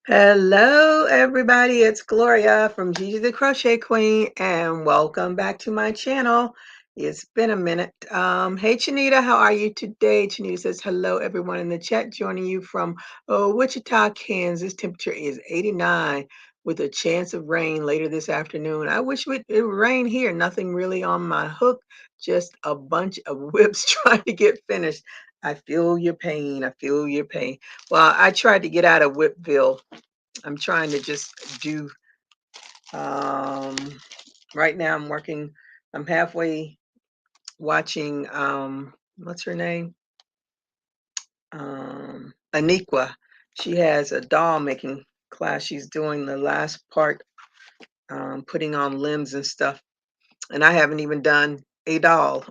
Hello, everybody. It's Gloria from Gigi the Crochet Queen, and welcome back to my channel. It's been a minute. Hey, Chanita, how are you today? Chanita says, hello, everyone in the chat, joining you from Wichita, Kansas. Temperature is 89 with a chance of rain later this afternoon. I wish it would rain here. Nothing really on my hook, just a bunch of whips trying to get finished. I feel your pain. I feel your pain. Well, I tried to get out of Whipville. I'm trying to just do, um, right now I'm halfway watching, what's her name? Aniqua. She has a doll making class. She's doing the last part, putting on limbs and stuff. And I haven't even done a doll.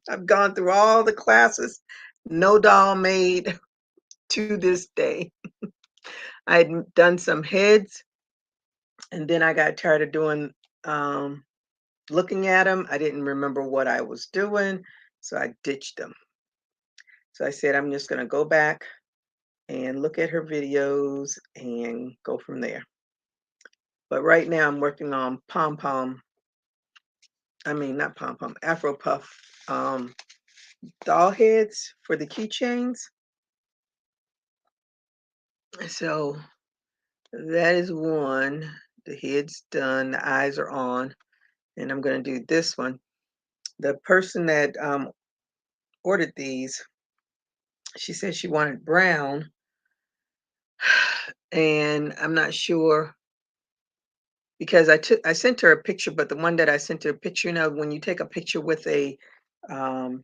I've gone through all the classes, no doll made to this day. I'd done some heads, and then I got tired of doing, um, looking at them. I didn't remember what I was doing, so I ditched them. So I said, I'm just going to go back and look at her videos and go from there. But right now I'm working on pom pom. I mean, not pom pom, Afro puff um, doll heads for the keychains. So that is one. The head's done, the eyes are on, and I'm going to do this one. The person that ordered these, she said she wanted brown, and I'm not sure because I sent her a picture, but the one that I sent her a picture, when you take a picture um,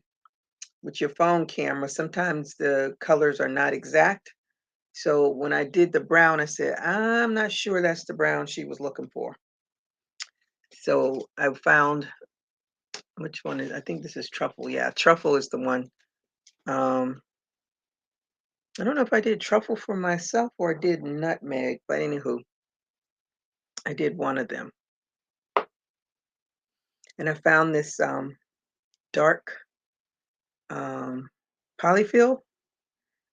with your phone camera, sometimes the colors are not exact. So when I did the brown, I said, I'm not sure that's the brown she was looking for. So I found which one is, I think this is truffle. Yeah, truffle is the one. Um, I don't know if I did truffle for myself or I did nutmeg, but anywho, I did one of them. And I found this dark polyfill.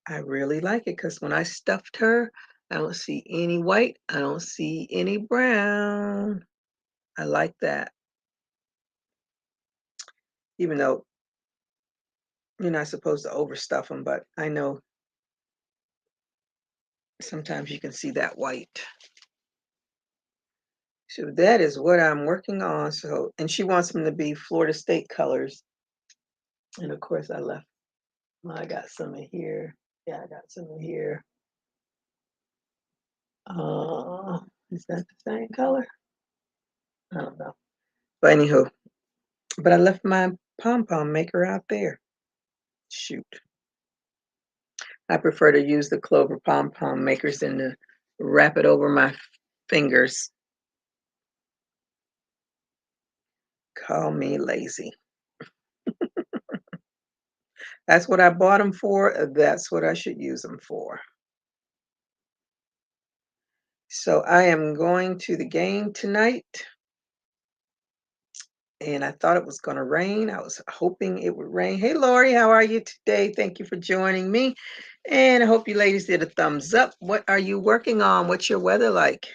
I really like it because when I stuffed her, I don't see any white. I don't see any brown. I like that. Even though you're not supposed to overstuff them, but I know sometimes you can see that white. So that is what I'm working on. So, and she wants them to be Florida State colors. And of course I left, well, I got some in here. Yeah, I got some in here. Uh, is that the same color? I don't know. But anywho, but I left my pom-pom maker out there. Shoot. I prefer to use the clover pom-pom makers than to wrap it over my fingers. Call me lazy. That's what I bought them for. That's what I should use them for. So I am going to the game tonight, and I thought it was going to rain. I was hoping it would rain. Hey, Lori, how are you today? Thank you for joining me. And I hope you ladies did a thumbs up. What are you working on? What's your weather like?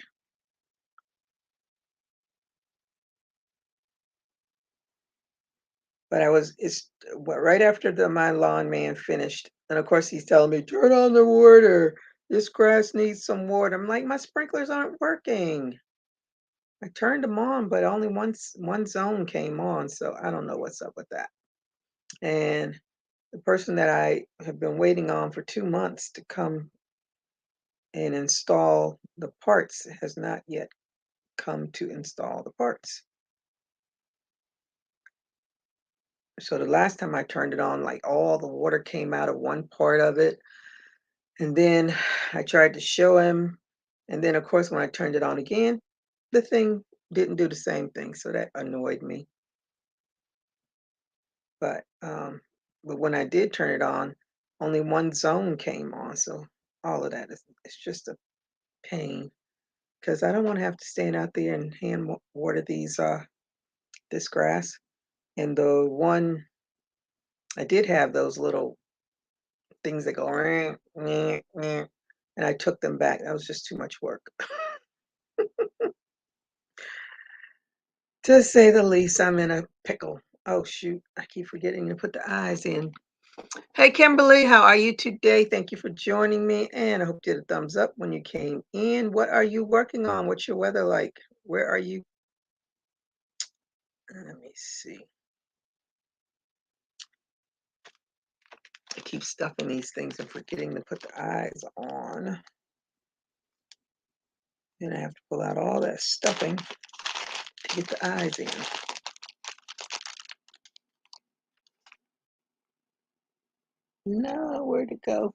But it's right after my lawn man finished. And of course, he's telling me, turn on the water. This grass needs some water. I'm like, my sprinklers aren't working. I turned them on, but only one zone came on. So I don't know what's up with that. And the person that I have been waiting on for 2 months to come and install the parts has not yet come to install the parts. So the last time I turned it on, like all the water came out of one part of it. And then I tried to show him. And then, of course, when I turned it on again, the thing didn't do the same thing. So that annoyed me. But when I did turn it on, only one zone came on. So all of that is it's just a pain because I don't want to have to stand out there and water this grass. And the one I did have those little things that go, and I took them back. That was just too much work, to say the least. I'm in a pickle. Oh shoot, I keep forgetting to put the eyes in. Hey Kimberly, how are you today? Thank you for joining me, and I hope you did a thumbs up when you came in. What are you working on? What's your weather like? Where are you? Let me see. I keep stuffing these things and forgetting to put the eyes on. Then I have to pull out all that stuffing to get the eyes in. No, where'd it go?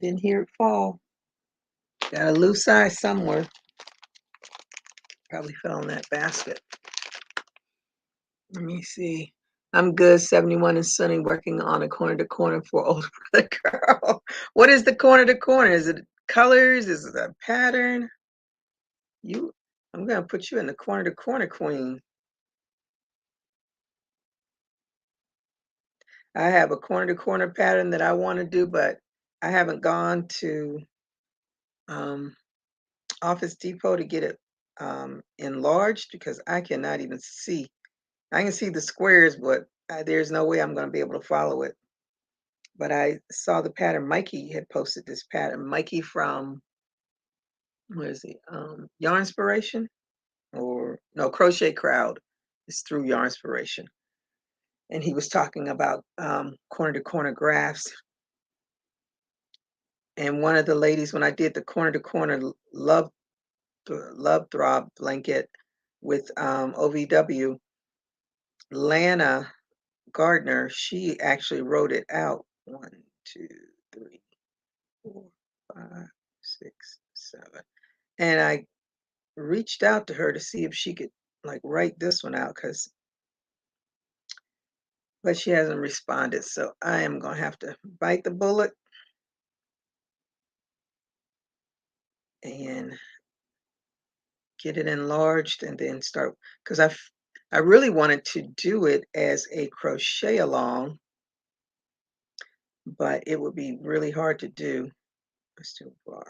Didn't hear it fall. Got a loose eye somewhere. Probably fell in that basket. Let me see. I'm good, 71 and sunny, working on a corner to corner for older brother girl. What is the corner to corner? Is it colors? Is it a pattern? You, I'm gonna put you in the corner to corner queen. I have a corner to corner pattern that I want to do, but I haven't gone to um, Office Depot to get it enlarged because I cannot even see. I can see the squares, but there's no way I'm going to be able to follow it. But I saw the pattern. Mikey had posted this pattern. Mikey from, where is he? Yarn Inspiration, or no, Crochet Crowd. It's through Yarn Inspiration. And he was talking about corner to corner graphs. And one of the ladies, when I did the corner to corner love throb blanket with OVW, Lana Gardner, she actually wrote it out. 1, 2, 3, 4, 5, 6, 7. And I reached out to her to see if she could like write this one out, but she hasn't responded. So I am gonna have to bite the bullet and get it enlarged and then start, because I really wanted to do it as a crochet along, but it would be really hard to do. It's too far.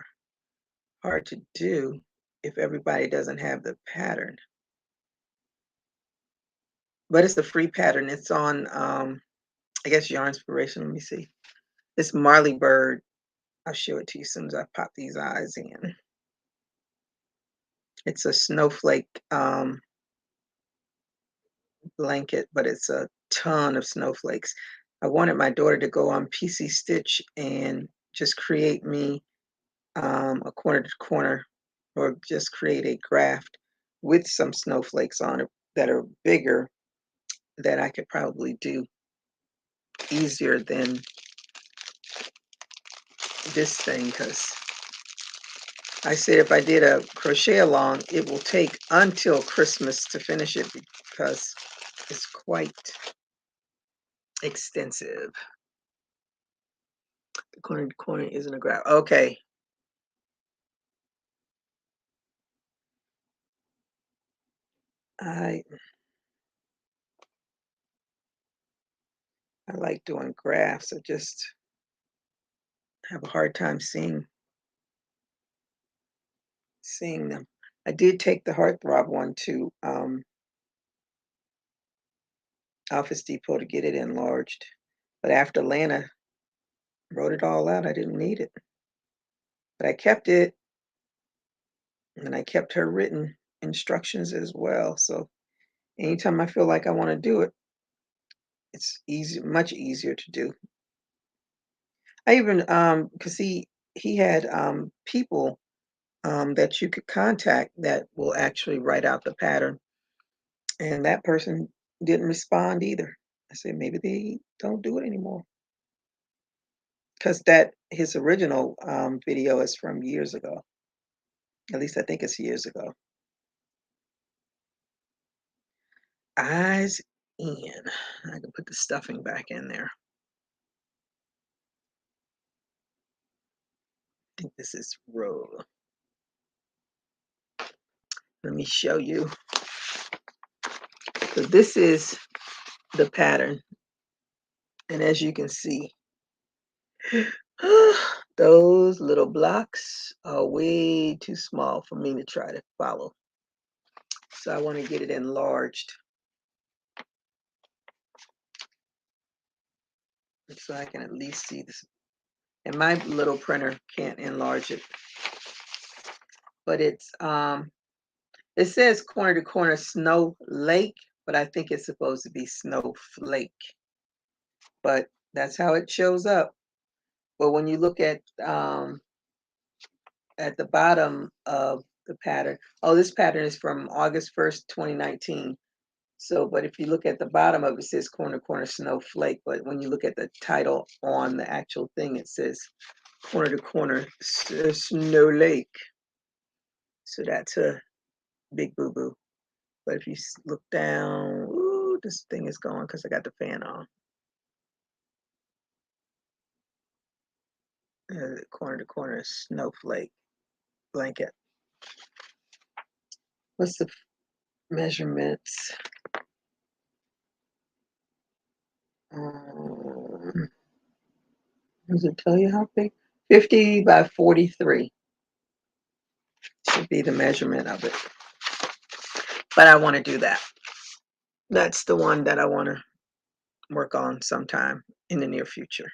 Hard to do if everybody doesn't have the pattern. But it's a free pattern. It's on I guess Yarn Inspiration. Let me see. It's Marley Bird. I'll show it to you as soon as I pop these eyes in. It's a snowflake blanket, but it's a ton of snowflakes. I wanted my daughter to go on PC Stitch and just create me a corner to corner, or just create a graft with some snowflakes on it that are bigger, that I could probably do easier than this thing, because I said if I did a crochet along, it will take until Christmas to finish it because it's quite extensive. The corner to corner isn't a graph. Okay. I I like doing graphs. I just have a hard time seeing them. I did take the heartthrob one to Office Depot to get it enlarged, but after Lana wrote it all out, I didn't need it. But I kept it, and I kept her written instructions as well. So anytime I feel like I want to do it, it's easy, much easier to do. I even because he had people that you could contact that will actually write out the pattern, and that person didn't respond either. I said maybe they don't do it anymore, because that his original video is from years ago. At least I think it's years ago. Eyes in. I can put the stuffing back in there. I think this is row. Let me show you. So this is the pattern, and as you can see, those those little blocks are way too small for me to try to follow. So I want to get it enlarged so I can at least see this. And my little printer can't enlarge it, but it says corner to corner snow lake, but I think it's supposed to be snowflake. But that's how it shows up. But when you look at the bottom of the pattern, oh, this pattern is from August 1st, 2019. So, but if you look at the bottom of it, it says corner to corner snowflake. But when you look at the title on the actual thing, it says corner to corner snow lake. So that's a big boo boo. But if you look down, ooh, this thing is going because I got the fan on. Corner to corner snowflake blanket. What's the measurements? Does it tell you how big? 50 by 43 should be the measurement of it. But I want to do that. That's the one that I want to work on sometime in the near future.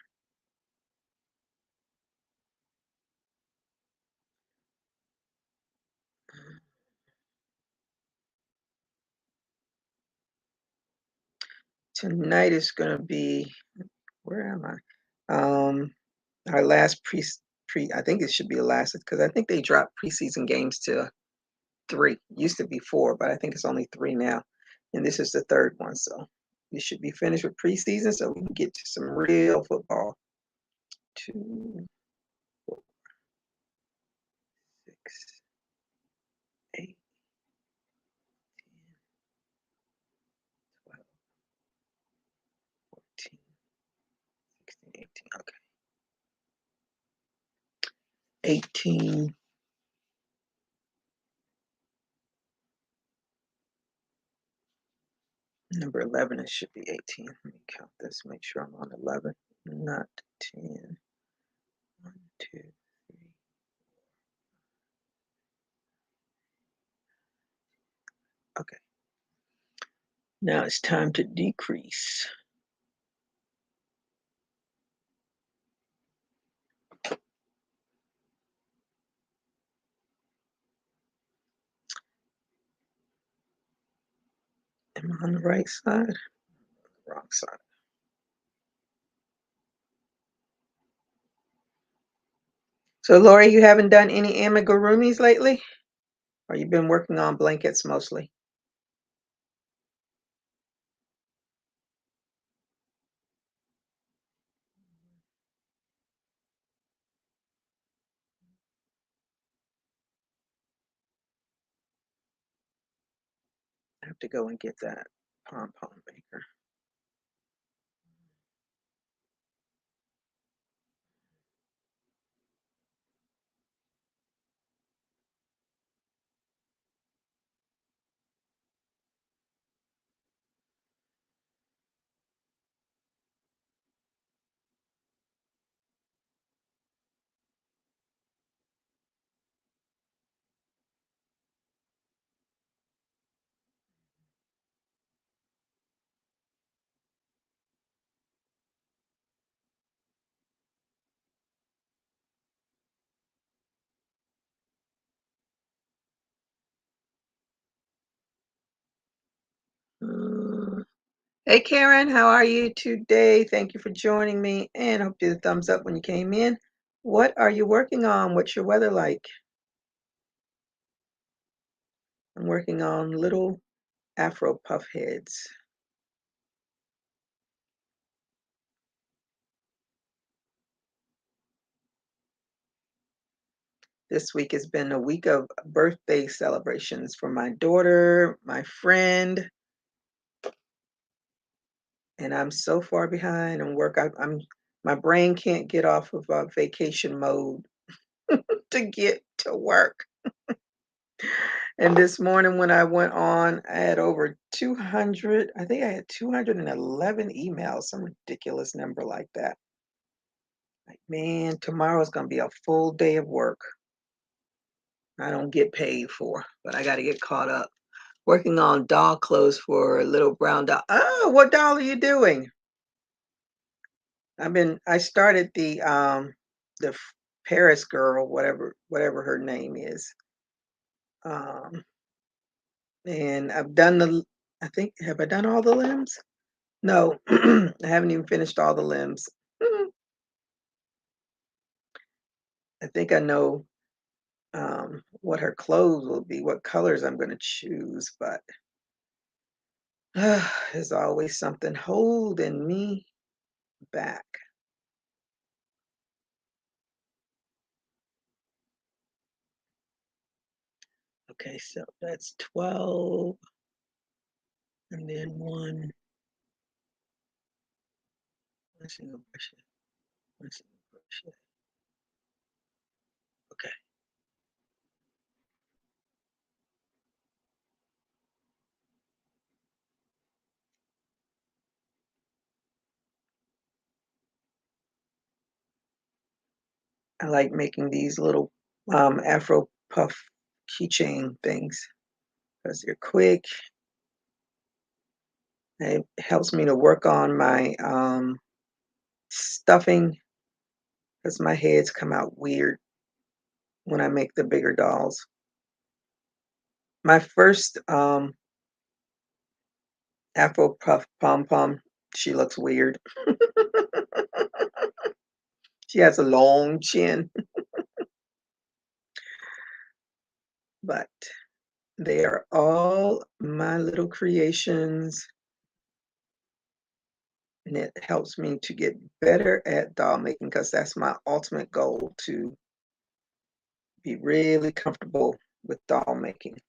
Tonight is going to be, where am I? Our last I think it should be the last because I think they dropped preseason games to 3. Used to be 4, but I think it's only 3 now. And this is the 3rd one. So we should be finished with preseason so we can get to some real football. 2, 4, 6, 8, 12, 14, 16, 18. Okay. 18. Number 11, it should be 18. Let me count this, make sure I'm on 11, not 10. 1, 2, 3. Okay. Now it's time to decrease. Am I on the right side? Wrong side. So, Lori, you haven't done any amigurumis lately? Or you've been working on blankets mostly? I have to go and get that pom-pom maker. Hey, Karen, how are you today? Thank you for joining me, and I hope you did a thumbs up when you came in. What are you working on? What's your weather like? I'm working on little Afro puff heads. This week has been a week of birthday celebrations for my daughter, my friend, and I'm so far behind on work. My brain can't get off of vacation mode to get to work. And this morning when I went on, I had over 200, I think I had 211 emails, some ridiculous number like that. Like, man, tomorrow's gonna be a full day of work. I don't get paid for, but I gotta get caught up. Working on doll clothes for a little brown doll. Oh, what doll are you doing? I started the Paris girl, whatever her name is. Um, and I've done I think, have I done all the limbs? No, I haven't even finished all the limbs. I think I know what her clothes will be, what colors I'm going to choose, but there's always something holding me back. Okay, so that's 12, and then one. Single crochet, one single crochet. Okay, I like making these little Afro puff keychain things because they're quick. It helps me to work on my stuffing because my heads come out weird when I make the bigger dolls. My first Afro puff pom pom, she looks weird. She has a long chin, but they are all my little creations, and it helps me to get better at doll making because that's my ultimate goal, to be really comfortable with doll making.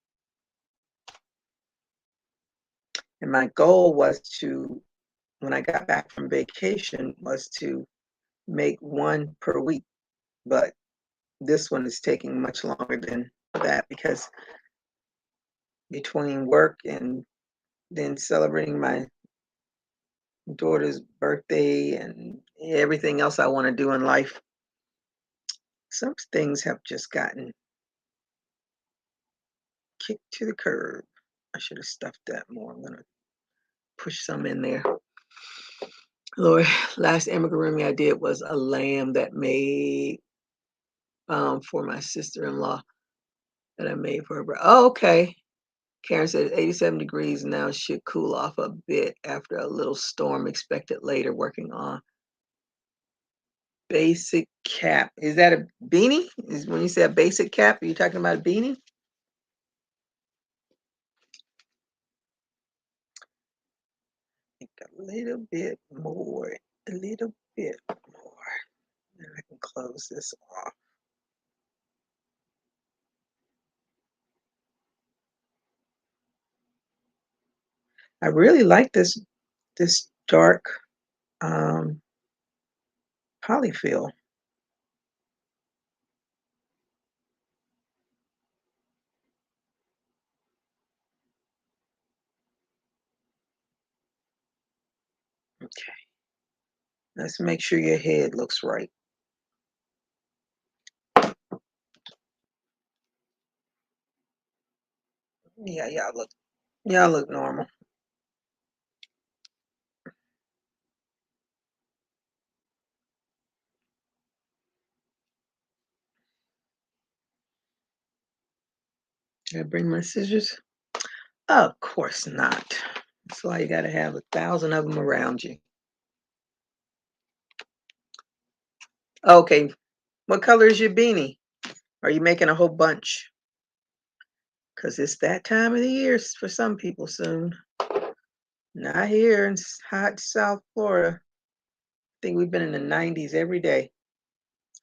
And my goal was to, when I got back from vacation, was to make one per week. But this one is taking much longer than that because between work and then celebrating my daughter's birthday and everything else I want to do in life, some things have just gotten kicked to the curb. I should have stuffed that more. I'm gonna push some in there. Lord, last amigurumi I did was a lamb that made for my sister-in-law that I made for her. Oh, okay. Karen said it's 87 degrees now. It should cool off a bit after a little storm expected later. Working on basic cap. Is that a beanie? Is when you say a basic cap, are you talking about a beanie? Think a little bit more. A little bit more. And I can close this off. I really like this dark um, polyfill. Okay, let's make sure your head looks right. Yeah, y'all look normal. Can I bring my scissors? Of course not. That's why you got to have 1,000 of them around you. Okay, what color is your beanie? Are you making a whole bunch? Because it's that time of the year for some people soon. Not here in hot South Florida. I think we've been in the 90s every day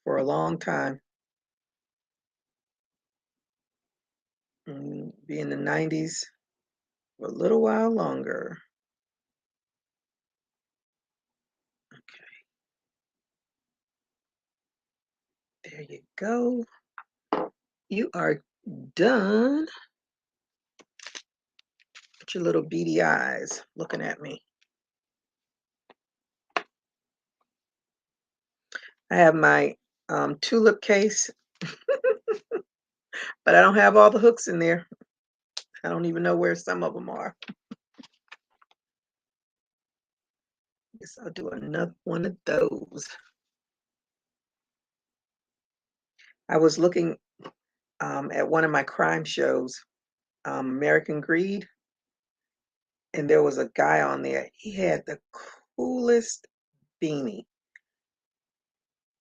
for a long time. And be in the 90s for a little while longer. Okay, there you go. You are done. With your little beady eyes looking at me. I have my tulip case, but I don't have all the hooks in there. I don't even know where some of them are. Guess I'll do another one of those. I was looking at one of my crime shows, American Greed, and there was a guy on there. He had the coolest beanie,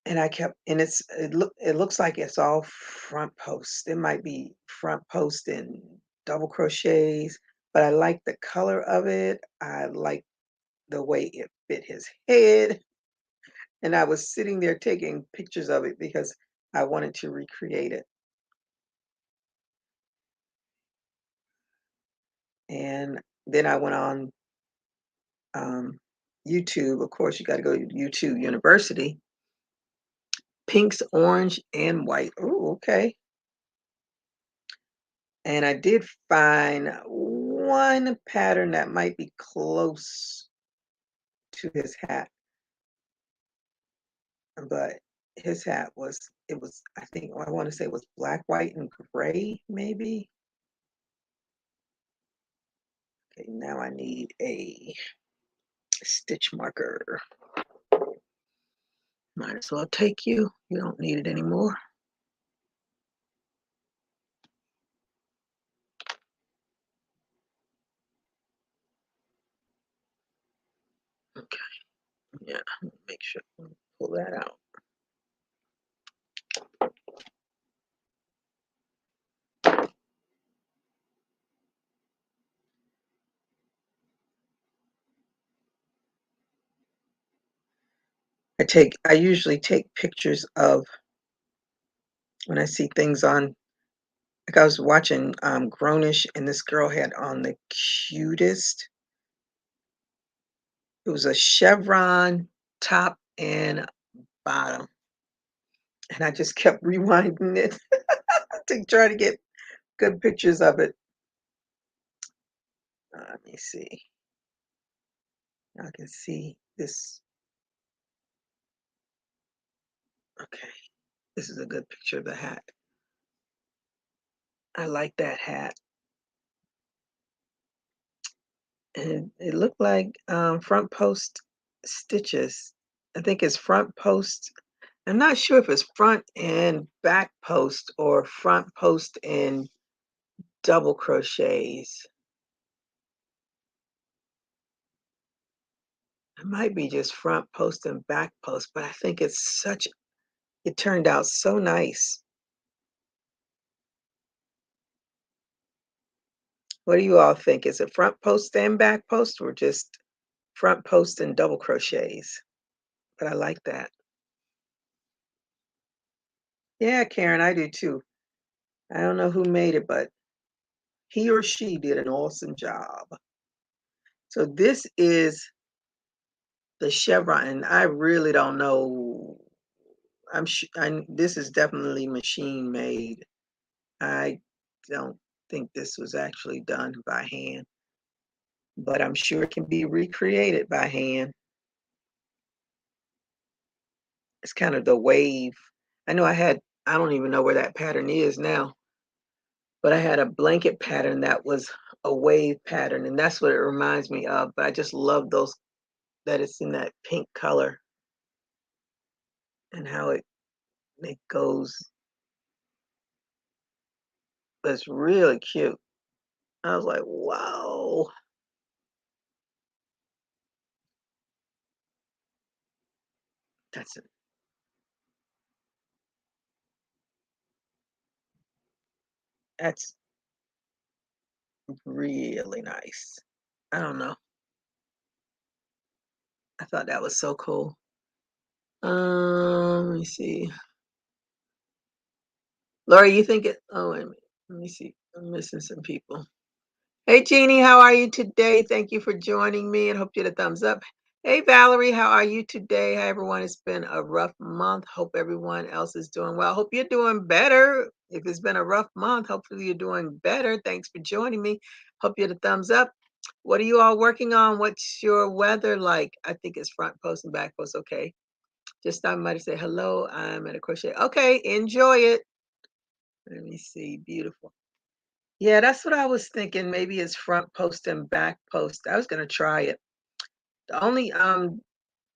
and it looks like it's all front post. It might be front post and double crochets, but I like the color of it. I like the way it fit his head, and I was sitting there taking pictures of it because I wanted to recreate it. And then I went on um, YouTube. Of course, you got to go to YouTube University. Pinks, orange, and white. Oh, okay. And I did find one pattern that might be close to his hat, but his hat I think, I want to say it was black, white, and gray, maybe. Okay, now I need a stitch marker. Might as well take you. You don't need it anymore. Okay, yeah, make sure pull that out. I usually take pictures of when I see things on, like I was watching Grownish, and this girl had on the cutest. It was a chevron top and bottom, and I just kept rewinding it to try to get good pictures of it. Let me see. I can see this. Okay, this is a good picture of the hat. I like that hat. And it looked like front post stitches. I think it's front post. I'm not sure if it's front and back post or front post and double crochets. It might be just front post and back post, but I think it turned out so nice. What do you all think? Is it front post and back post or just front post and double crochets? But I like that. Yeah, Karen, I do too. I don't know who made it, but he or she did an awesome job. So this is the chevron, and I really don't know. This is definitely machine made. I don't think this was actually done by hand, but I'm sure it can be recreated by hand. It's kind of the wave. I don't even know where that pattern is now, but I had a blanket pattern that was a wave pattern, and that's what it reminds me of. But I just love that it's in that pink color and how it goes. It's really cute. I was like, wow, that's that's really nice. I don't know. I thought that was so cool. Let me see. Laura, you think it? Oh, wait a minute. Let me see. I'm missing some people. Hey, Jeannie, how are you today? Thank you for joining me and hope you get a thumbs up. Hey, Valerie, how are you today? Hi, everyone. It's been a rough month. Hope everyone else is doing well. Hope you're doing better. If it's been a rough month, hopefully you're doing better. Thanks for joining me. Hope you get a thumbs up. What are you all working on? What's your weather like? I think it's front post and back post. Okay. Just thought I might say hello. I'm at a crochet. Okay, enjoy it. Let me see. Beautiful. Yeah, that's what I was thinking. Maybe it's front post and back post. I was gonna try it. The only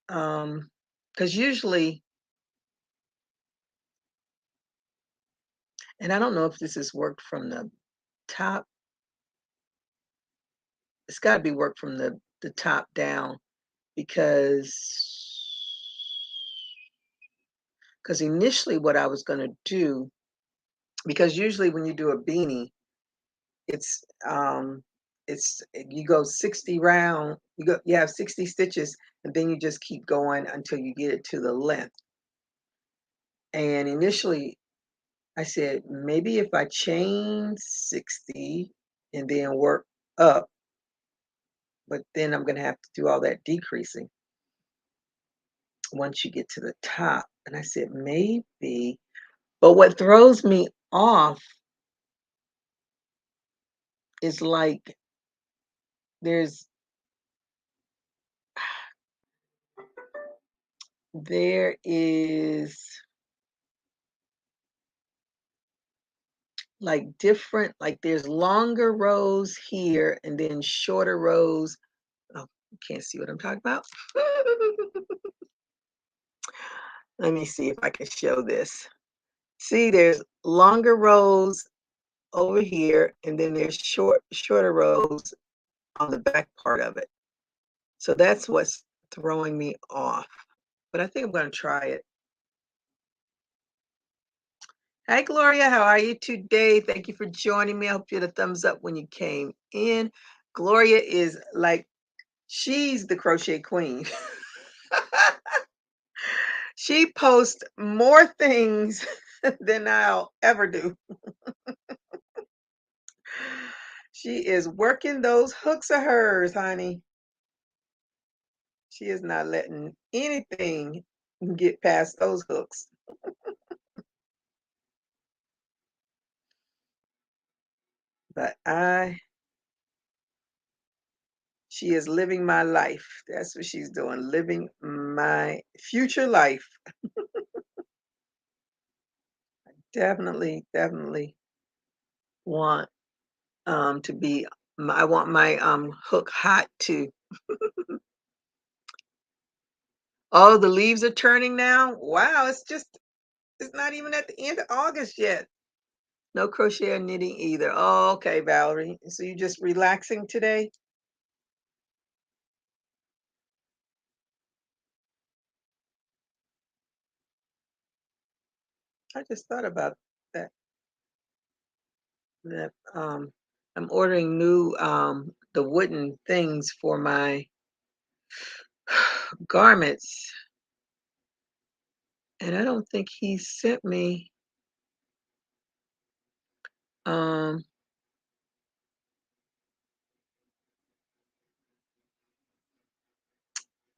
because usually, and I don't know if this has worked from the top. It's got to be worked from the top down because initially what I was gonna do, because usually when you do a beanie, it's you go 60 round, you have 60 stitches, and then you just keep going until you get it to the length. And initially I said maybe if I chain 60 and then work up, but then I'm gonna have to do all that decreasing once you get to the top. And I said maybe, but what throws me off is like there's there is like different, like there's longer rows here and then shorter rows. Oh, you can't see what I'm talking about. Let me see if I can show this. See, there's longer rows over here, and then there's shorter rows on the back part of it. So that's what's throwing me off. But I think I'm going to try it. Hi, Gloria. How are you today? Thank you for joining me. I hope you had a thumbs up when you came in. Gloria is like, she's the crochet queen. She posts more things than I'll ever do. She is working those hooks of hers, honey. She is not letting anything get past those hooks. But she is living my life. That's what she's doing, living my future life. Definitely, definitely want to be I want my hook hot too. Oh, the leaves are turning now. Wow, it's not even at the end of August yet. No crochet or knitting either. Oh, okay, Valerie. So you just relaxing today? I just thought about that. That I'm ordering new the wooden things for my garments, and I don't think he sent me um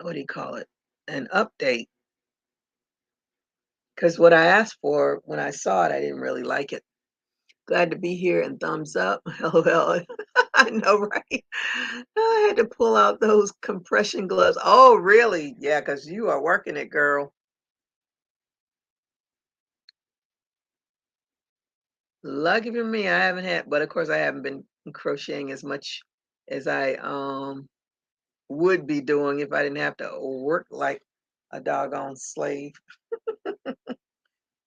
what do you call it? An update. Because what I asked for when I saw it, I didn't really like it. Glad to be here and thumbs up. LOL. I know, right? I had to pull out those compression gloves. Oh, really? Yeah, because you are working it, girl. Lucky for me, I haven't had, but of course, I haven't been crocheting as much as I would be doing if I didn't have to work like a doggone slave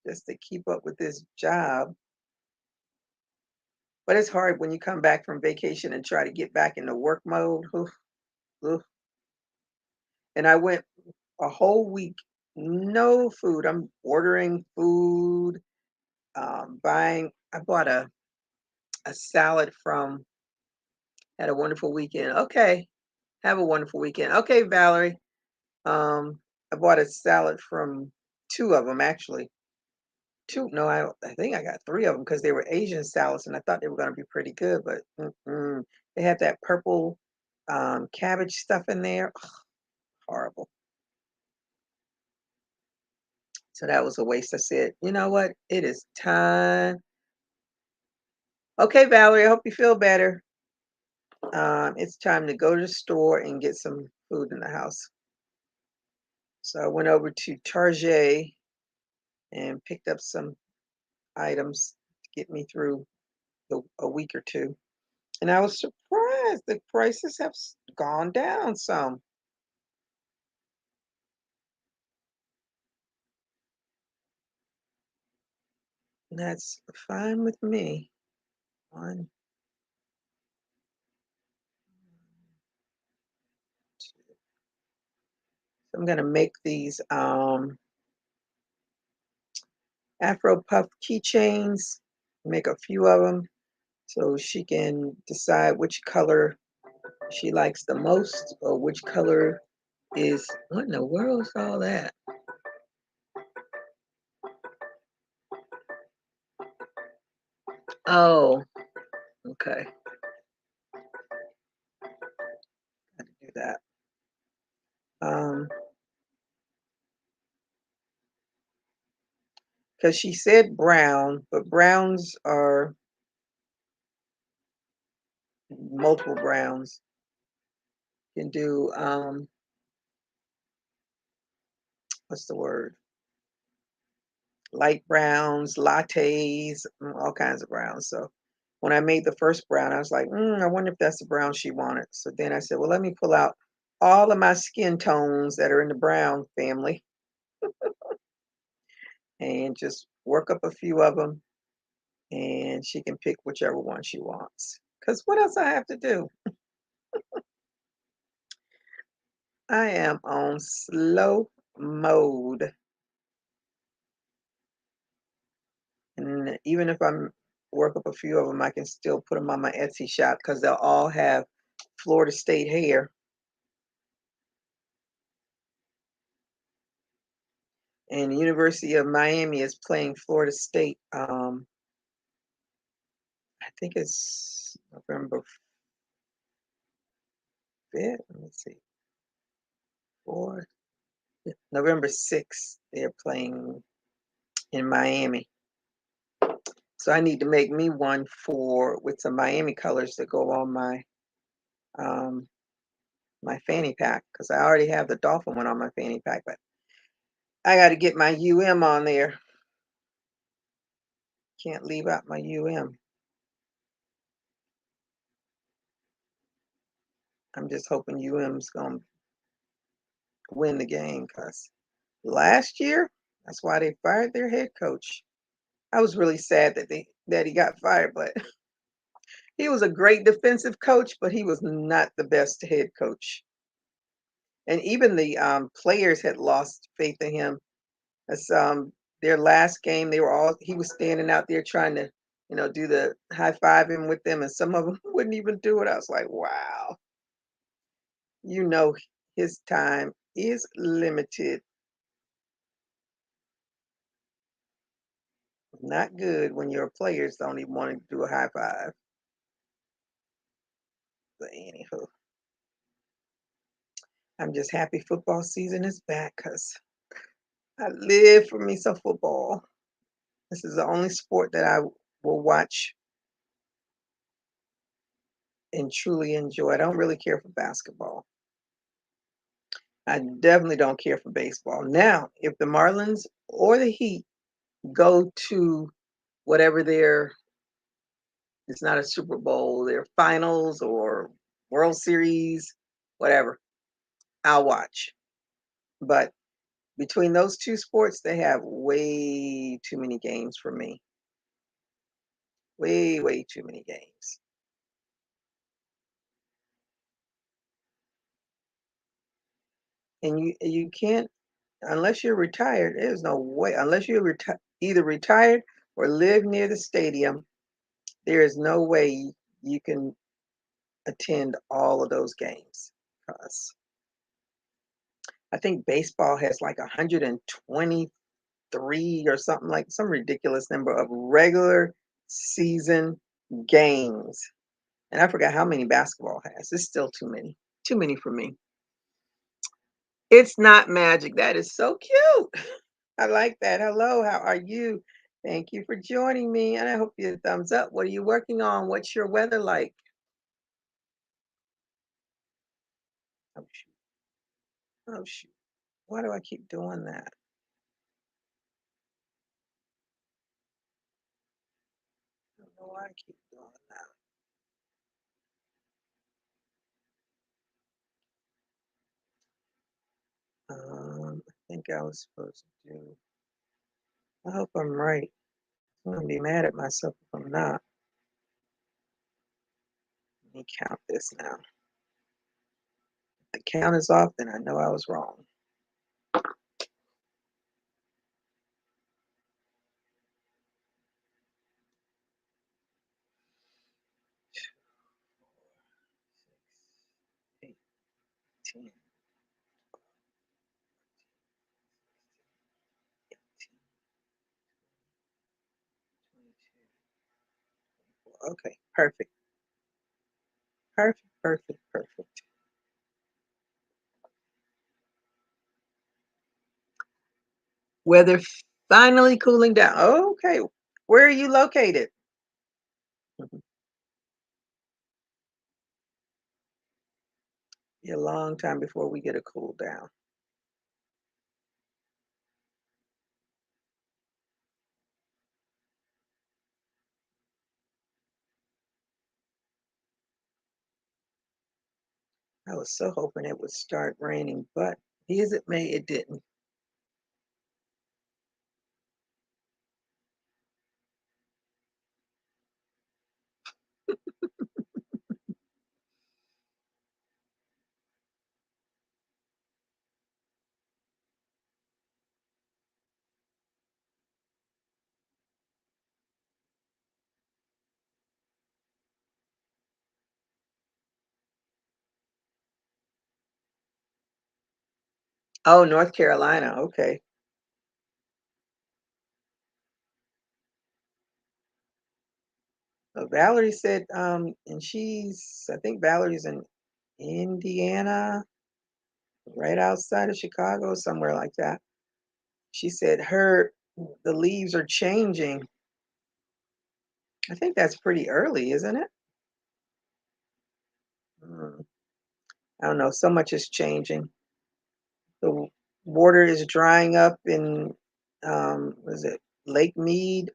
just to keep up with this job. But it's hard when you come back from vacation and try to get back into work mode. Oof, oof. And I went a whole week, no food. I'm ordering food, buying. I bought a salad from. Had a wonderful weekend. Okay, have a wonderful weekend. Okay, Valerie. I bought a salad from two of them actually. Two, no, I think I got three of them because they were Asian salads, and I thought they were going to be pretty good. But they had that purple cabbage stuff in there. Ugh, horrible. So that was a waste. I said, you know what? It is time. Okay, Valerie, I hope you feel better. It's time to go to the store and get some food in the house. So I went over to Target and picked up some items to get me through a week or two. And I was surprised the prices have gone down some. And that's fine with me. One, two. So I'm gonna make these Afro puff keychains, make a few of them so she can decide which color she likes the most or which color is what in the world is all that? Oh, okay. Gotta do that. Um, because she said brown, but browns are multiple browns. You can do what's the word? Light browns, lattes, all kinds of browns. So when I made the first brown, I was like, I wonder if that's the brown she wanted. So then I said, well, let me pull out all of my skin tones that are in the brown family and just work up a few of them, and she can pick whichever one she wants. Because what else I have to do? I am on slow mode. And even if I'm work up a few of them, I can still put them on my Etsy shop because they'll all have Florida State hair. And the University of Miami is playing Florida State. I think it's November 5th. Let me see, 4th, November 6th. They're playing in Miami. So I need to make me one for with some Miami colors that go on um, my fanny pack because I already have the dolphin one on my fanny pack, but I got to get my on there. Can't leave out my I'm just hoping UM's gonna win the game because last year, that's why they fired their head coach. I was really sad that he got fired, but he was a great defensive coach, but he was not the best head coach. And even the players had lost faith in him. As their last game, they were all he was standing out there trying to, do the high fiving with them, and some of them wouldn't even do it. I was like, wow, you know, his time is limited. Not good when your players don't even want to do a high five. But anywho, I'm just happy football season is back because I live for me some football. This is the only sport that I will watch and truly enjoy. I don't really care for basketball. I definitely don't care for baseball. Now, if the Marlins or the Heat go to whatever their it's not a Super Bowl, their finals or World Series, whatever, I'll watch. But between those two sports, they have way too many games for me. Way, way too many games. And you can't unless you're retired, there's no way unless you're either retired or live near the stadium, there is no way you can attend all of those games. 'Cause I think baseball has like 123 or something like some ridiculous number of regular season games. And I forgot how many basketball has. It's still too many. Too many for me. It's not magic. That is so cute. I like that. Hello, how are you? Thank you for joining me. And I hope you thumbs up. What are you working on? What's your weather like? Oh, shoot. Oh, shoot. Why do I keep doing that? I don't know why I keep doing that. I think I was supposed to do. I hope I'm right. I'm gonna be mad at myself if I'm not. Let me count this now. If the count is off, then I know I was wrong. Eight, 10, 18, 22. Okay, perfect. Perfect, perfect, perfect. Weather finally cooling down. Oh, okay. Where are you located? Mhm. Be a long time before we get a cool down. I was so hoping it would start raining, but be as it may, it didn't. Oh, North Carolina. Okay. So Valerie said, and I think Valerie's in Indiana, right outside of Chicago, somewhere like that. She said the leaves are changing. I think that's pretty early, isn't it? Mm, I don't know. So much is changing. The water is drying up in, was it Lake Mead?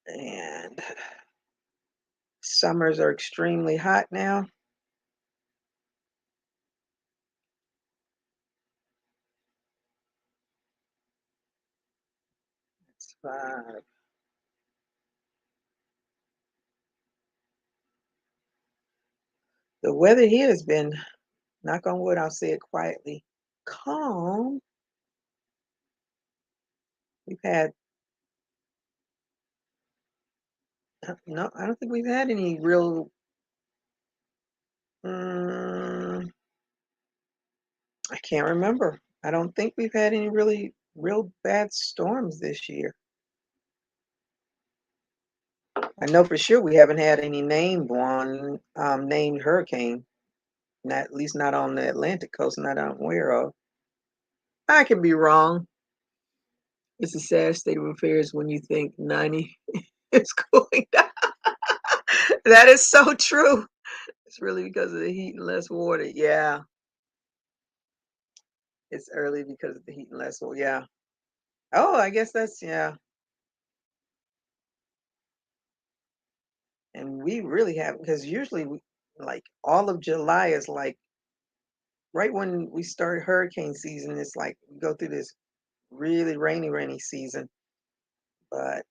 And summers are extremely hot now. It's 5. The weather here has been, knock on wood, I'll say it quietly, calm. We've had, no, I don't think we've had any real, mm, I can't remember. I don't think we've had any really real bad storms this year. I know for sure we haven't had any named hurricane, not at least not on the Atlantic coast, not I'm aware of. I could be wrong. It's a sad state of affairs when you think 90 is cooling down. That is so true. It's really because of the heat and less water. Yeah, it's early because of the heat and less water. Yeah. Oh, I guess that's, yeah. And we really have, because usually like all of July is like right when we start hurricane season. It's like we go through this really rainy season. But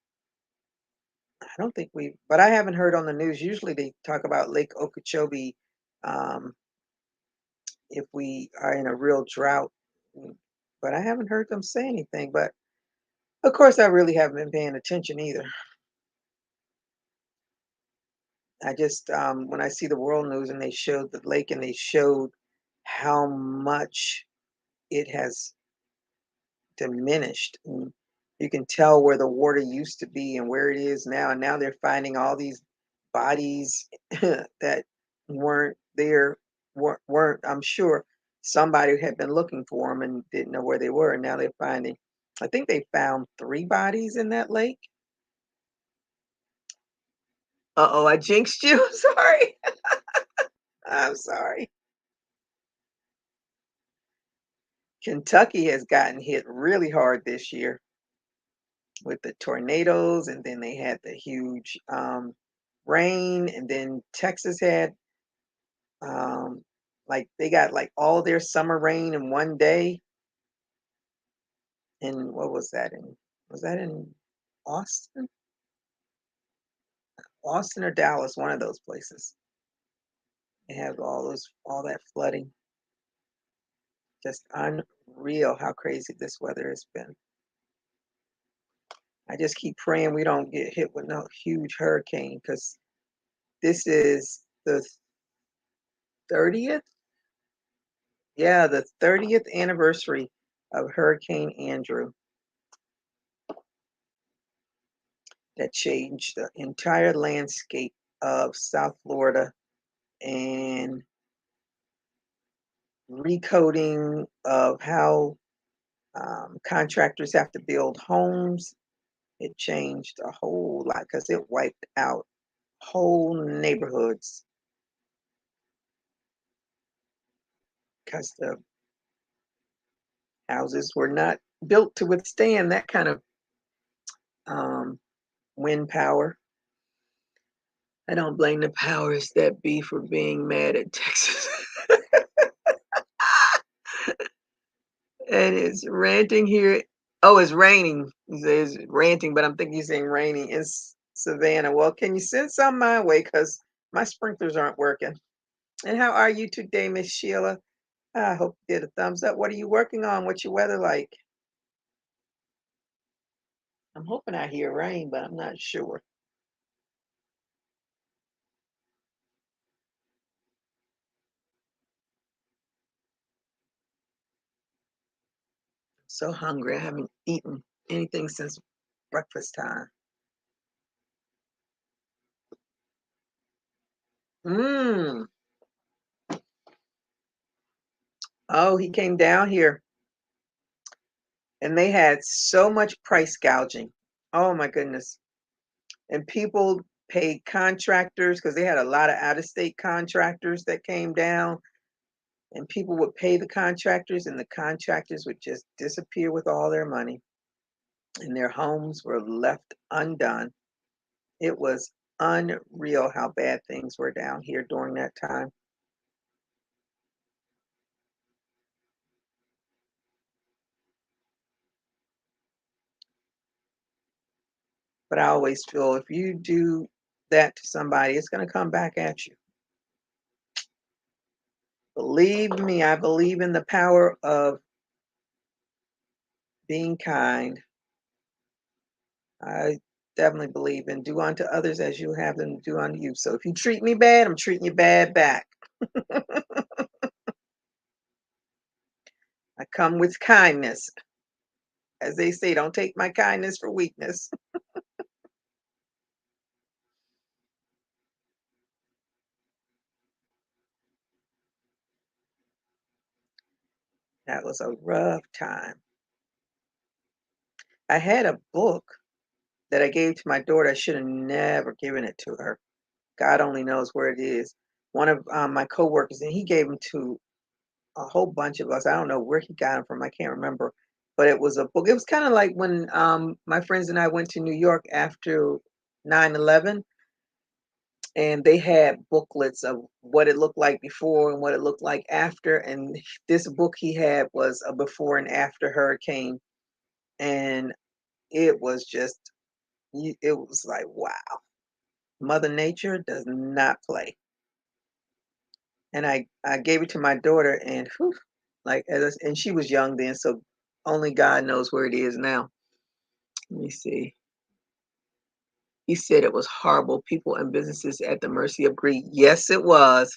I don't think but I haven't heard on the news. Usually they talk about Lake Okeechobee, um, if we are in a real drought. But I haven't heard them say anything. But of course, I really haven't been paying attention either. I just, when I see the world news and they showed the lake and they showed how much it has diminished. And you can tell where the water used to be and where it is now. And now they're finding all these bodies that weren't there, weren't, I'm sure somebody had been looking for them and didn't know where they were. And now they're finding, I think they found 3 bodies in that lake. Uh-oh, I jinxed you. Sorry. I'm sorry. Kentucky has gotten hit really hard this year with the tornadoes, and then they had the huge rain, and then Texas had like they got like all their summer rain in one day. And what was that in? Was that in Austin? Austin or Dallas? One of those places. They have all that flooding. Just unreal how crazy this weather has been. I just keep praying we don't get hit with no huge hurricane because this is the 30th. Yeah, the 30th anniversary of Hurricane Andrew that changed the entire landscape of South Florida and recoding of how contractors have to build homes. It changed a whole lot because it wiped out whole neighborhoods because the houses were not built to withstand that kind of um, wind power. I don't blame the powers that be for being mad at Texas. And it's ranting here. Oh, it's raining. It's ranting, but I'm thinking you're saying raining in Savannah. Well, can you send some my way? Because my sprinklers aren't working. And how are you today, Miss Sheila? I hope you did a thumbs up. What are you working on? What's your weather like? I'm hoping I hear rain, but I'm not sure. So hungry. I haven't eaten anything since breakfast time. Mmm. Oh, he came down here and they had so much price gouging. Oh my goodness. And people paid contractors because they had a lot of out-of-state contractors that came down, and people would pay the contractors, and the contractors would just disappear with all their money, and their homes were left undone. It was unreal how bad things were down here during that time. But I always feel if you do that to somebody, it's going to come back at you. Believe me, I believe in the power of being kind. I definitely believe in do unto others as you have them do unto you. So if you treat me bad, I'm treating you bad back. I come with kindness. As they say, don't take my kindness for weakness. That was a rough time. I had a book that I gave to my daughter. I should have never given it to her. God only knows where it is. One of my coworkers, and he gave them to a whole bunch of us. I don't know where he got them from. I can't remember. But it was a book. It was kind of like when my friends and I went to New York after 9/11, and they had booklets of what it looked like before and what it looked like after. And this book he had was a before and after hurricane. And it was just, it was like, wow, Mother Nature does not play. And I gave it to my daughter, and whew, like, and she was young then, so only God knows where it is now. Let me see. He said it was horrible. People and businesses at the mercy of greed. Yes, it was.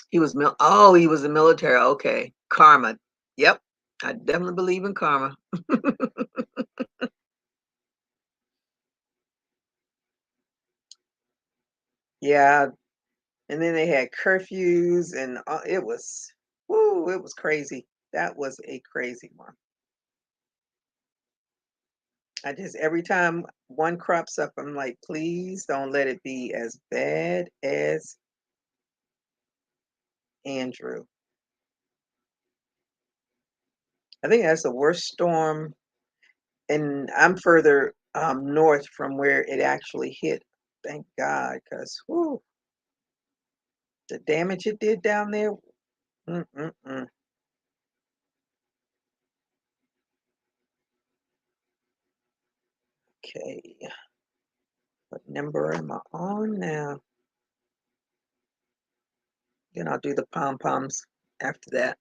He was a military. Okay. Karma. Yep. I definitely believe in karma. Yeah. And then they had curfews, and it was, whoo, it was crazy. That was a crazy one. I just, every time one crops up, I'm like, please don't let it be as bad as Andrew. I think that's the worst storm, and I'm further north from where it actually hit. Thank God, because the damage it did down there. Mm-mm-mm. Okay, what number am I on now? Then I'll do the pom poms after that.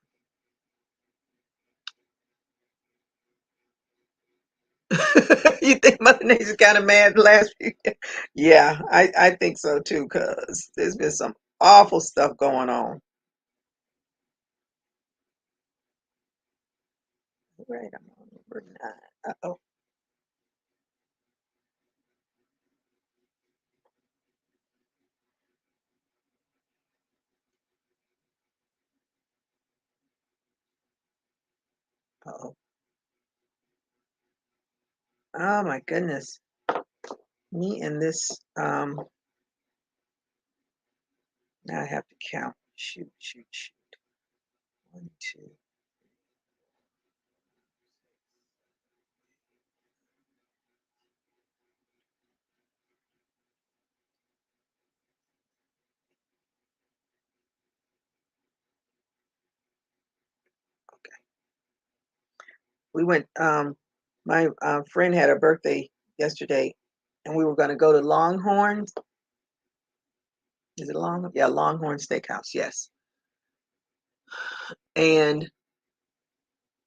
You think Mother Nature's kind of mad the last few years? Yeah, I think so too, because there's been some awful stuff going on. Right, I'm on number 9. Uh-oh. Uh-oh. Oh my goodness. Me and this, now I have to count. Shoot, shoot, shoot. One, two. Okay. We went, my friend had a birthday yesterday, and we were going to go to Longhorns. Is it Longhorn? Yeah, Longhorn Steakhouse. Yes. And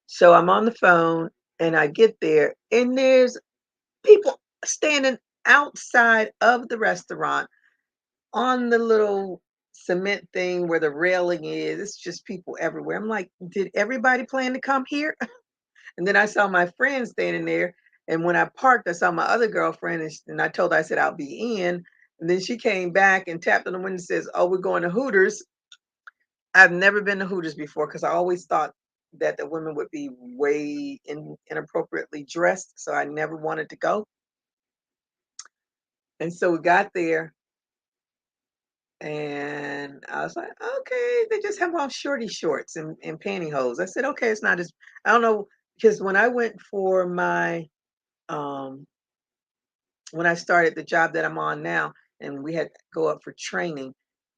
so I'm on the phone and I get there, and there's people standing outside of the restaurant on the little cement thing where the railing is. It's just people everywhere. I'm like, did everybody plan to come here? And then I saw my friend standing there. And when I parked, I saw my other girlfriend, and I told her, I said, I'll be in. And then she came back and tapped on the window and says, oh, we're going to Hooters. I've never been to Hooters before because I always thought that the women would be way inappropriately dressed. So I never wanted to go. And so we got there, and I was like, okay, they just have on shorty shorts and pantyhose. I said, okay, it's not as, I don't know, because when I went for my, um, when I started the job that I'm on now, and we had to go up for training,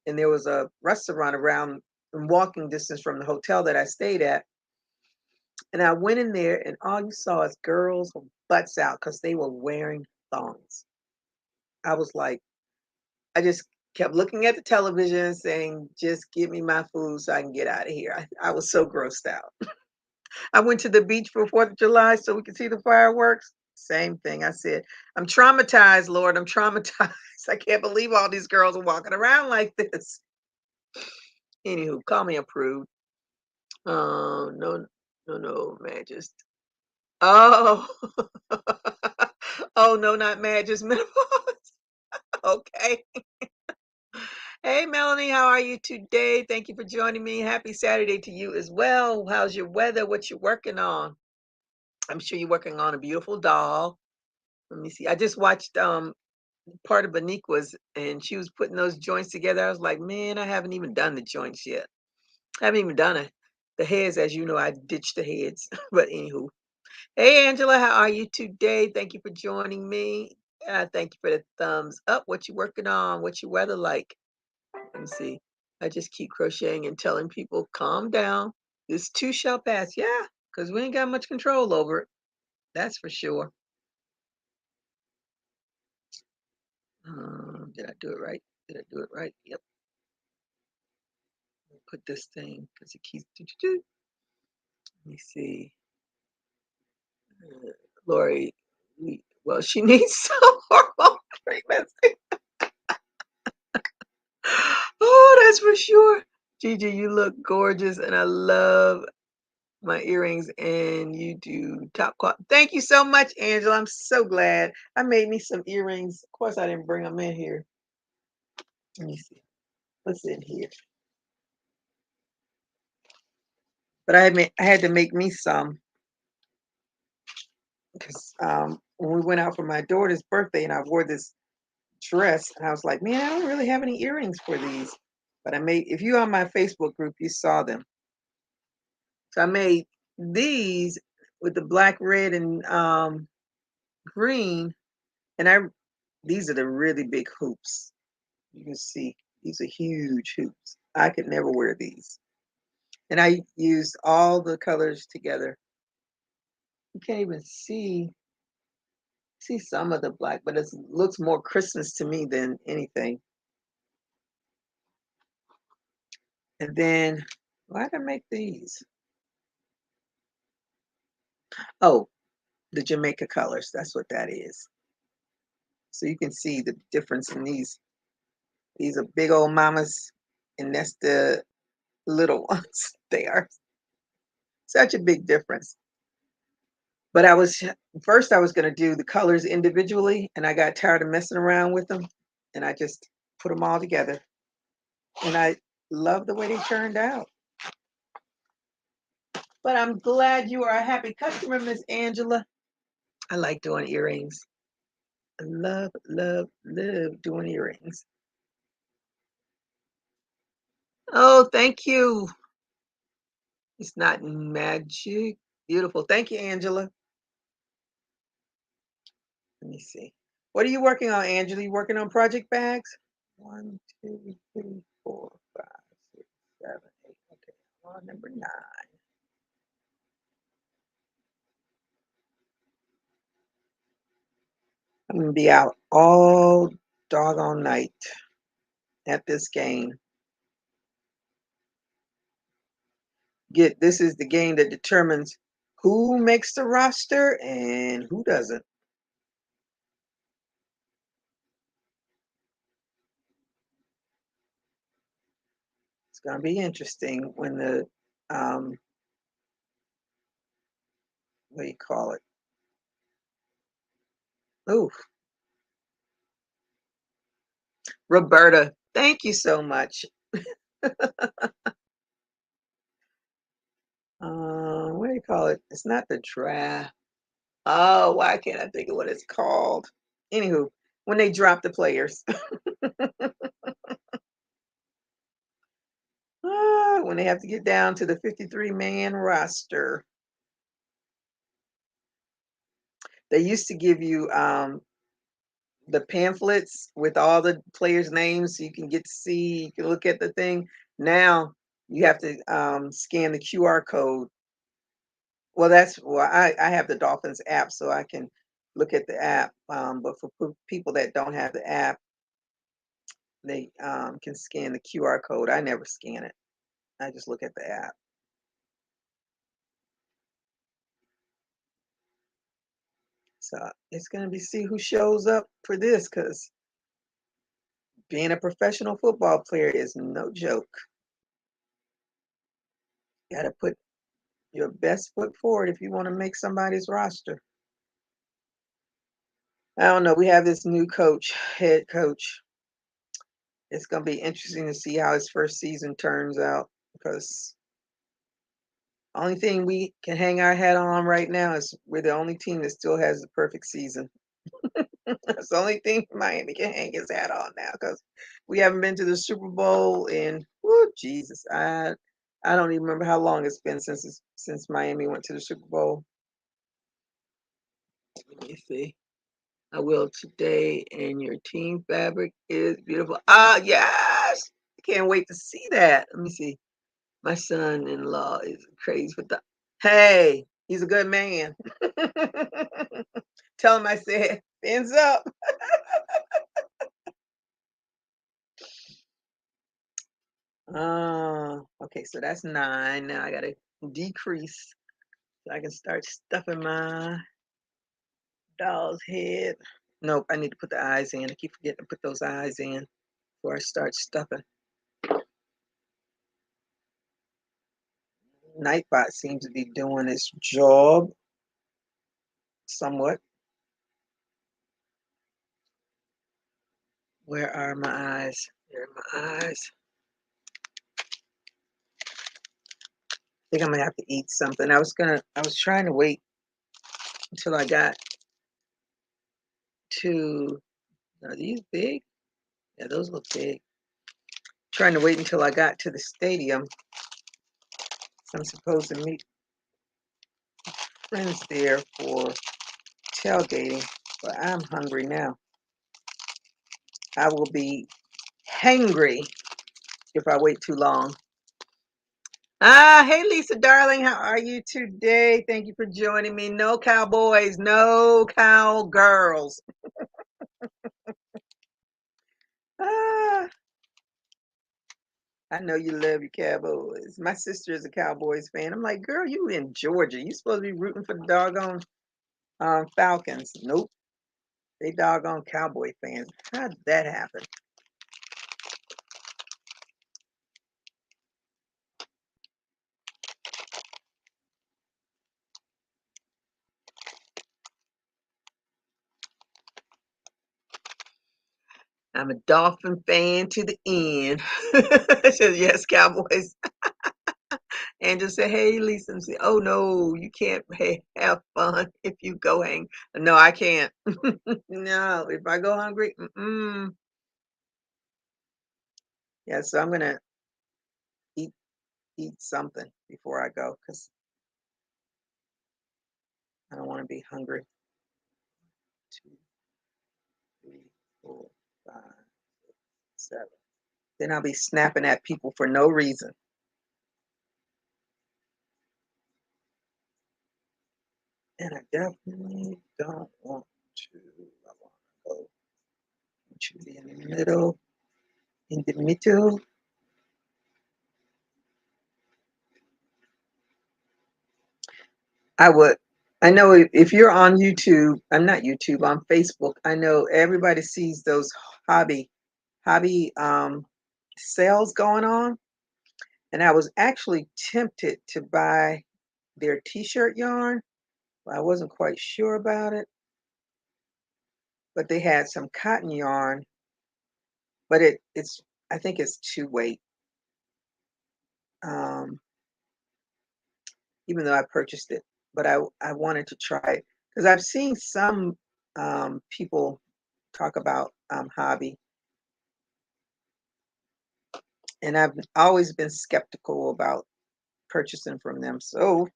and there was a restaurant around in walking distance from the hotel that I stayed at. And I went in there, and all you saw is girls with butts out because they were wearing thongs. I was like, I just kept looking at the television saying, just give me my food so I can get out of here. I was so grossed out. I went to the beach for 4th of July so we could see the fireworks. Same thing. I said, I'm traumatized, Lord. I'm traumatized. I can't believe all these girls are walking around like this. Anywho, call me a prude. No, no, no, man. Just, oh, oh, no, not mad, just menopause. Okay. Hey, Melanie, how are you today? Thank you for joining me. Happy Saturday to you as well. How's your weather? What you working on? I'm sure you're working on a beautiful doll. Let me see. I just watched part of Baniqua's, and she was putting those joints together. I was like, man, I haven't even done the joints yet. I haven't even done it. The heads, as you know, I ditched the heads. But anywho. Hey, Angela, how are you today? Thank you for joining me. Thank you for the thumbs up. What you working on? What's your weather like? Let me see. I just keep crocheting and telling people, calm down. This too shall pass. Yeah, because we ain't got much control over it. That's for sure. Did I do it right? Did I do it right? Yep. Put this thing because it keeps. Let me see. Lori, well, she needs some hormone treatment. Oh, that's for sure. Gigi, you look gorgeous, and I love my earrings, and you do top quality. Thank you so much, Angela. I'm so glad. I made me some earrings. Of course, I didn't bring them in here. Let me see. What's in here? But I had to make me some because when we went out for my daughter's birthday, and I wore this dress, and I was like, man, I don't really have any earrings for these. But I made. If you on my Facebook group, you saw them. So I made these with the black, red, and green, and these are the really big hoops. You can see these are huge hoops. I could never wear these. And I used all the colors together. You can't even see some of the black, but it looks more Christmas to me than anything. And then why did I make these? Oh, the Jamaica colors. That's what that is. So you can see the difference in these. These are big old mamas, and that's the little ones. They are such a big difference. But I was going to do the colors individually, and I got tired of messing around with them, and I just put them all together. And I love the way they turned out. But I'm glad you are a happy customer, Miss Angela. I like doing earrings. I love, love, love doing earrings. Oh, thank you. It's not magic. Beautiful. Thank you, Angela. Let me see. What are you working on, Angela? You working on project bags? 1, 2, 3, 4, 5, 6, 7, 8. Okay, on number 9. I'm gonna be out all doggone night at this game. This is the game that determines who makes the roster and who doesn't. It's gonna be interesting when the what do you call it? Ooh, Roberta, thank you so much. What do you call it? It's not the draft. Oh, why can't I think of what it's called? Anywho, when they drop the players, when they have to get down to the 53-man roster, they used to give you the pamphlets with all the players' names so you can get to see, you can look at the thing. Now you have to scan the QR code. I have the Dolphins app so I can look at the app. But for people that don't have the app, they can scan the QR code. I never scan it. I just look at the app. So it's gonna be see who shows up for this because being a professional football player is no joke. You gotta put your best foot forward if you want to make somebody's roster. I don't know. We have this new coach, head coach. It's gonna be interesting to see how his first season turns out because only thing we can hang our hat on right now is we're the only team that still has the perfect season. That's the only thing Miami can hang his hat on now because we haven't been to the Super Bowl in Jesus. I don't even remember how long it's been since Miami went to the Super Bowl. Let me see. I will today, and your team fabric is beautiful. Ah, yes! I can't wait to see that. Let me see. My son-in-law is crazy with the. Hey, he's a good man. Tell him I said, fins up. Okay, so that's 9. Now I gotta decrease so I can start stuffing my doll's head. Nope, I need to put the eyes in. I keep forgetting to put those eyes in before I start stuffing. Nightbot seems to be doing its job somewhat. Where are my eyes? There are my eyes. I think I'm gonna have to eat something. I was trying to wait until I got to, are these big? Yeah, those look big. Trying to wait until I got to the stadium. So I'm supposed to meet friends there for tailgating, but I'm hungry now. I will be hangry if I wait too long. Hey Lisa, darling, how are you today? Thank you for joining me. No cowboys, no cowgirls. Ah, I know you love your Cowboys. My sister is a Cowboys fan. I'm like, girl, you in Georgia. You supposed to be rooting for the doggone Falcons. Nope, they doggone Cowboy fans. How did that happen? I'm a Dolphin fan to the end. I said, yes, Cowboys. And just say, hey, Lisa. And say, oh, no, you can't have fun if you go hang. No, I can't. No, if I go hungry, yeah, so I'm going to eat eat something before I go because I don't want to be hungry. 2, 3, 4, 5, 7. Then I'll be snapping at people for no reason. And I definitely don't want to. I want to go to be in the middle. In the middle. I would. I know if you're on YouTube, I'm not YouTube, on Facebook, I know everybody sees those hobby sales going on. And I was actually tempted to buy their t-shirt yarn. I wasn't quite sure about it, but they had some cotton yarn, but it's I think it's too weight. Um, even though I purchased it, but I wanted to try it because I've seen some people talk about hobby, and I've always been skeptical about purchasing from them. So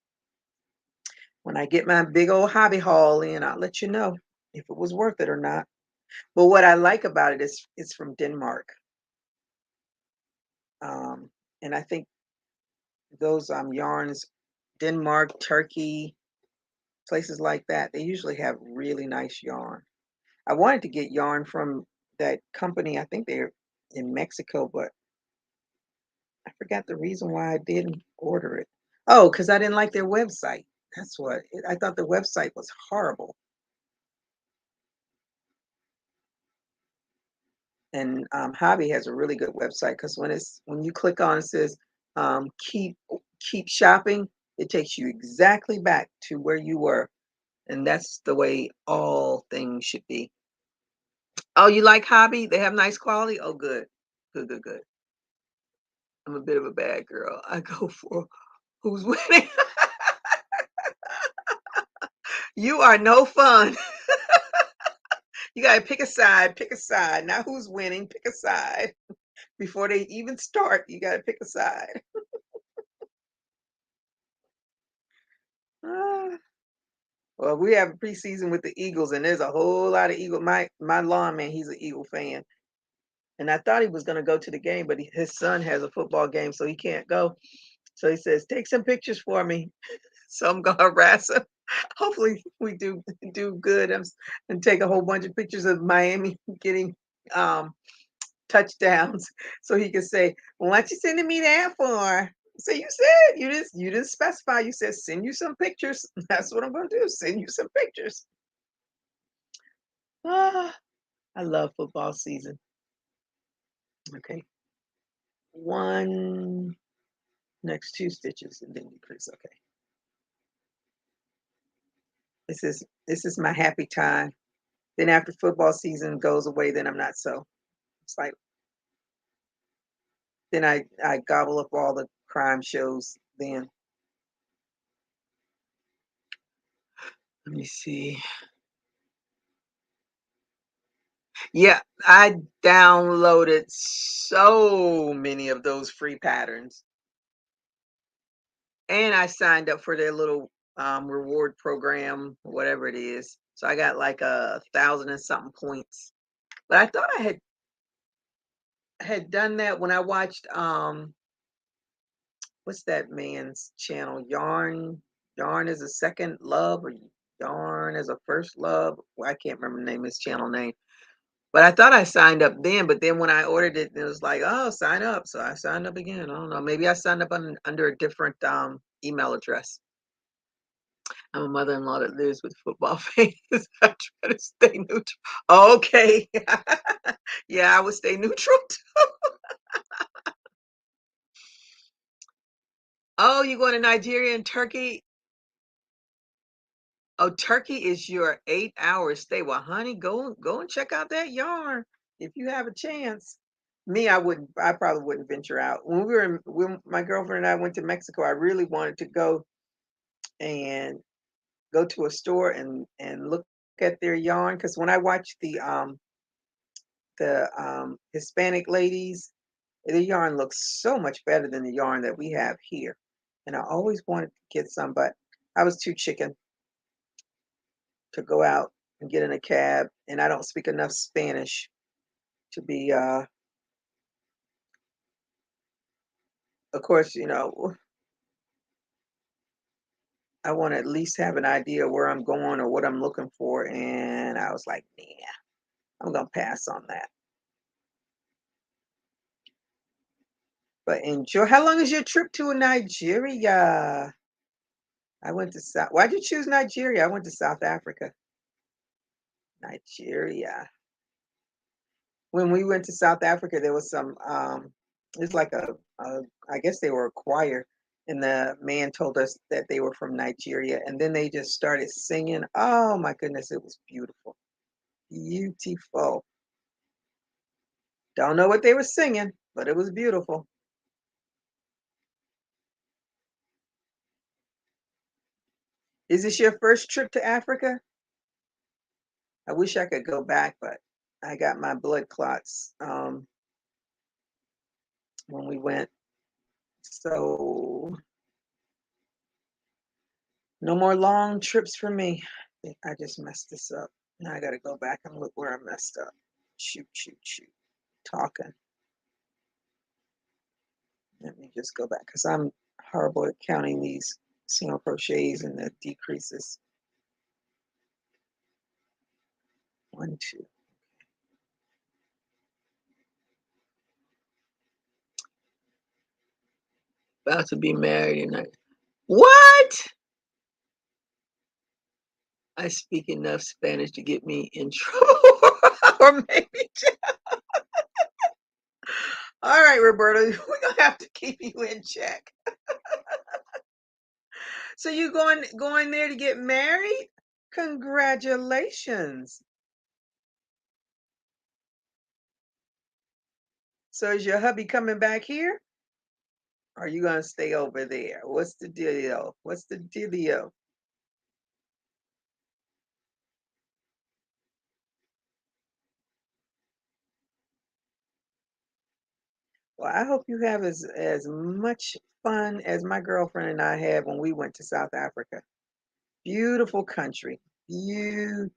when I get my big old hobby haul in, I'll let you know if it was worth it or not. But what I like about it is it's from Denmark. Um, and I think those yarns, Denmark, Turkey, places like that, they usually have really nice yarn. I wanted to get yarn from that company. I think they're in Mexico, but I forgot the reason why I didn't order it. Oh, because I didn't like their website. That's what I thought the website was horrible. And Hobby has a really good website because when you click on it, says keep shopping, it takes you exactly back to where you were, and that's the way all things should be. Oh, you like Hobby? They have nice quality. Oh, good, good, good, good. I'm a bit of a bad girl. I go for who's winning. You are no fun. You gotta pick a side. Pick a side. Not who's winning. Pick a side before they even start. You gotta pick a side. Ah. Well, we have a preseason with the Eagles, and there's a whole lot of Eagle. My lawn man, he's an Eagle fan, and I thought he was going to go to the game, but his son has a football game, so he can't go. So he says, "Take some pictures for me." So I'm gonna harass him. Hopefully, we do good and take a whole bunch of pictures of Miami getting um, touchdowns, so he can say, well, "What you sending me that for?" So you said you didn't specify. You said send you some pictures. That's what I'm gonna do. Send you some pictures. Ah, I love football season. Okay, one next 2 stitches and then decrease. Okay, this is my happy time. Then after football season goes away, then I'm not so. It's like then I gobble up all the crime shows. Then let me see. Yeah, I downloaded so many of those free patterns, and I signed up for their little reward program, whatever it is. So I got like 1,000 and something points. But I thought I had done that when I watched what's that man's channel? Yarn is a second love or Yarn is a first love. Well, I can't remember the name of his channel name. But I thought I signed up then, but then when I ordered it, it was like, oh, sign up. So I signed up again. I don't know. Maybe I signed up under a different email address. I'm a mother-in-law that lives with football fans. I try to stay neutral. Okay. Yeah, I would stay neutral too. Oh, you going to Nigeria and Turkey? Oh, Turkey is your 8 hour stay. Well, honey, go and check out that yarn if you have a chance. Me, I wouldn't. I probably wouldn't venture out. When my girlfriend and I went to Mexico, I really wanted to and go to a store and look at their yarn because when I watched the Hispanic ladies, the yarn looks so much better than the yarn that we have here. And I always wanted to get some, but I was too chicken to go out and get in a cab, and I don't speak enough Spanish to be, of course, I want to at least have an idea where I'm going or what I'm looking for. And I was like, nah, I'm gonna pass on that. But enjoy. How long is your trip to Nigeria? I went to South. Why'd you choose Nigeria? I went to South Africa. Nigeria. When we went to South Africa, there was some. It's like I guess they were a choir, and the man told us that they were from Nigeria, and then they just started singing. Oh my goodness, it was beautiful, beautiful. Don't know what they were singing, but it was beautiful. Is this your first trip to Africa? I wish I could go back, but I got my blood clots when we went. So no more long trips for me. I just messed this up. Now I got to go back and look where I messed up. Shoot, shoot, shoot. Talking. Let me just go back because I'm horrible at counting these single crochets and the decreases. One, two. About to be married and what? I speak enough Spanish to get me in trouble. Or maybe all right, Roberta, we're gonna have to keep you in check. So you going there to get married? Congratulations. So is your hubby coming back here? Or are you gonna stay over there? What's the dealio? What's the dealio? Well, I hope you have as much fun as my girlfriend and I had when we went to South Africa. Beautiful country. Beautiful.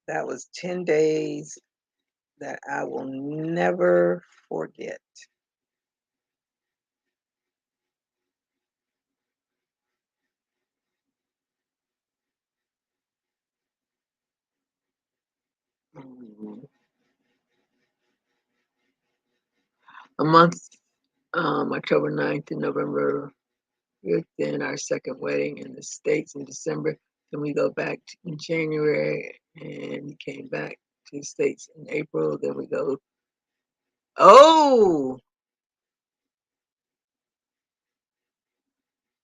That was 10 days that I will never forget. Mm, a month, October 9th to November 5th, then our second wedding in the States in December. Then we go back in January and we came back to the States in April. Then we go, oh,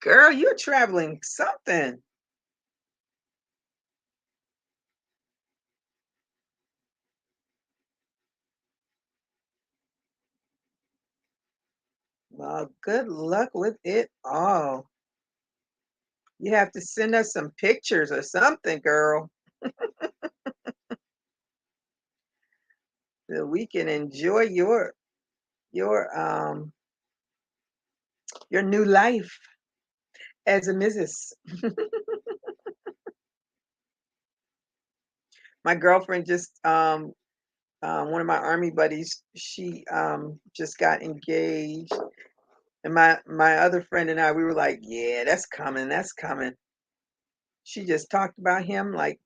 girl, you're traveling something. Well, good luck with it all. You have to send us some pictures or something, girl, so we can enjoy your your new life as a Mrs. My girlfriend just one of my army buddies, she just got engaged. And my other friend and I, we were like, yeah, that's coming, that's coming. She just talked about him like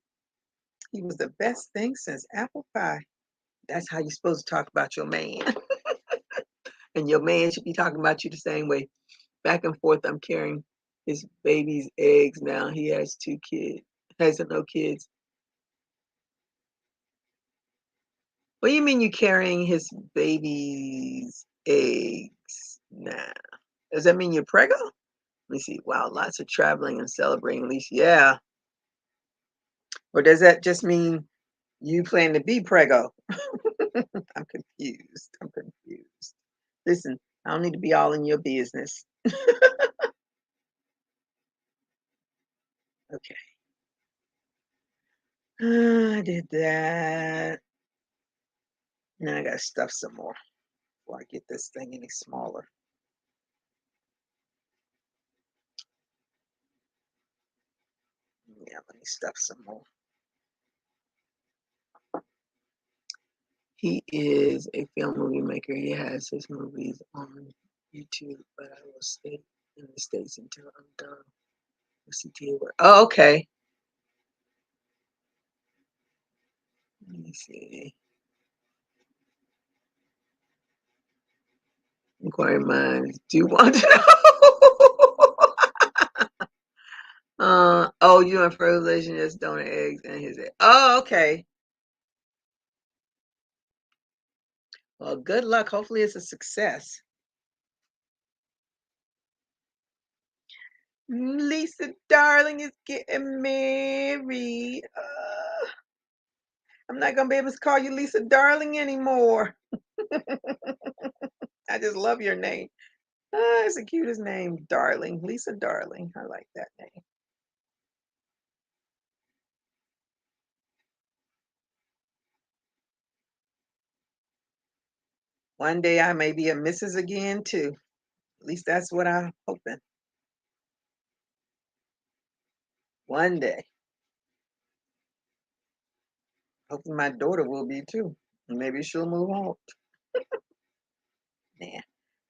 he was the best thing since apple pie. That's how you're supposed to talk about your man. And your man should be talking about you the same way. Back and forth, I'm carrying his baby's eggs now. He has 2 kids, has no kids. What do you mean you carrying his baby's eggs now? Does that mean you're preggo? Let me see. Wow, lots of traveling and celebrating. At least, yeah. Or does that just mean you plan to be preggo? I'm confused. I'm confused. Listen, I don't need to be all in your business. Okay. I did that. Now I gotta stuff some more before I get this thing any smaller. Yeah, let me stuff some more. He is a film movie maker. He has his movies on YouTube, but I will stay in the States until I'm done with CTA work. Oh, okay. Let me see. Inquiry minds do want to know. Oh, you and fertilization just donor eggs and his egg. Oh, okay. Well, good luck. Hopefully it's a success. Lisa Darling is getting married. I'm not gonna be able to call you Lisa Darling anymore. I just love your name. It's the cutest name, Darling. Lisa Darling. I like that name. One day I may be a Mrs. again too. At least that's what I'm hoping. One day. Hopefully my daughter will be too. Maybe she'll move on. Nah,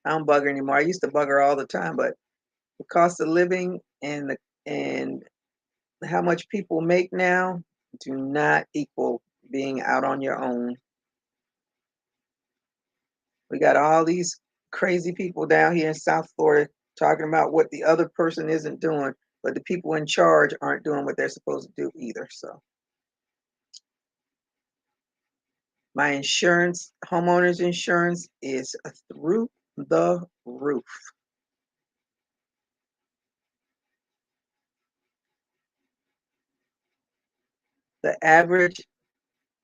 I don't bug her anymore. I used to bug her all the time, but the cost of living and how much people make now do not equal being out on your own. We got all these crazy people down here in South Florida talking about what the other person isn't doing, but the people in charge aren't doing what they're supposed to do either. So my insurance, homeowners insurance, is through the roof. The average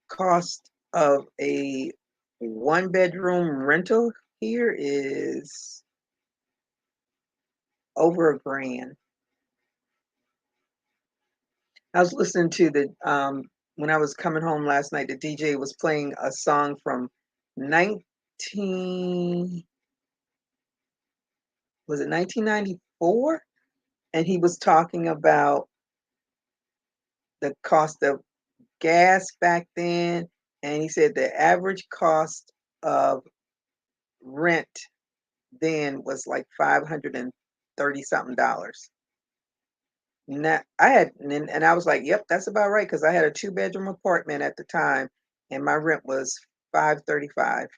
cost of a 1 bedroom rental here is over a grand. I was listening to the when I was coming home last night, the DJ was playing a song from 19 was it 1994? And he was talking about the cost of gas back then, and he said the average cost of rent then was like 530 something dollars. Now I had and I was like, "Yep, that's about right," because I had a 2 bedroom apartment at the time, and my rent was 535.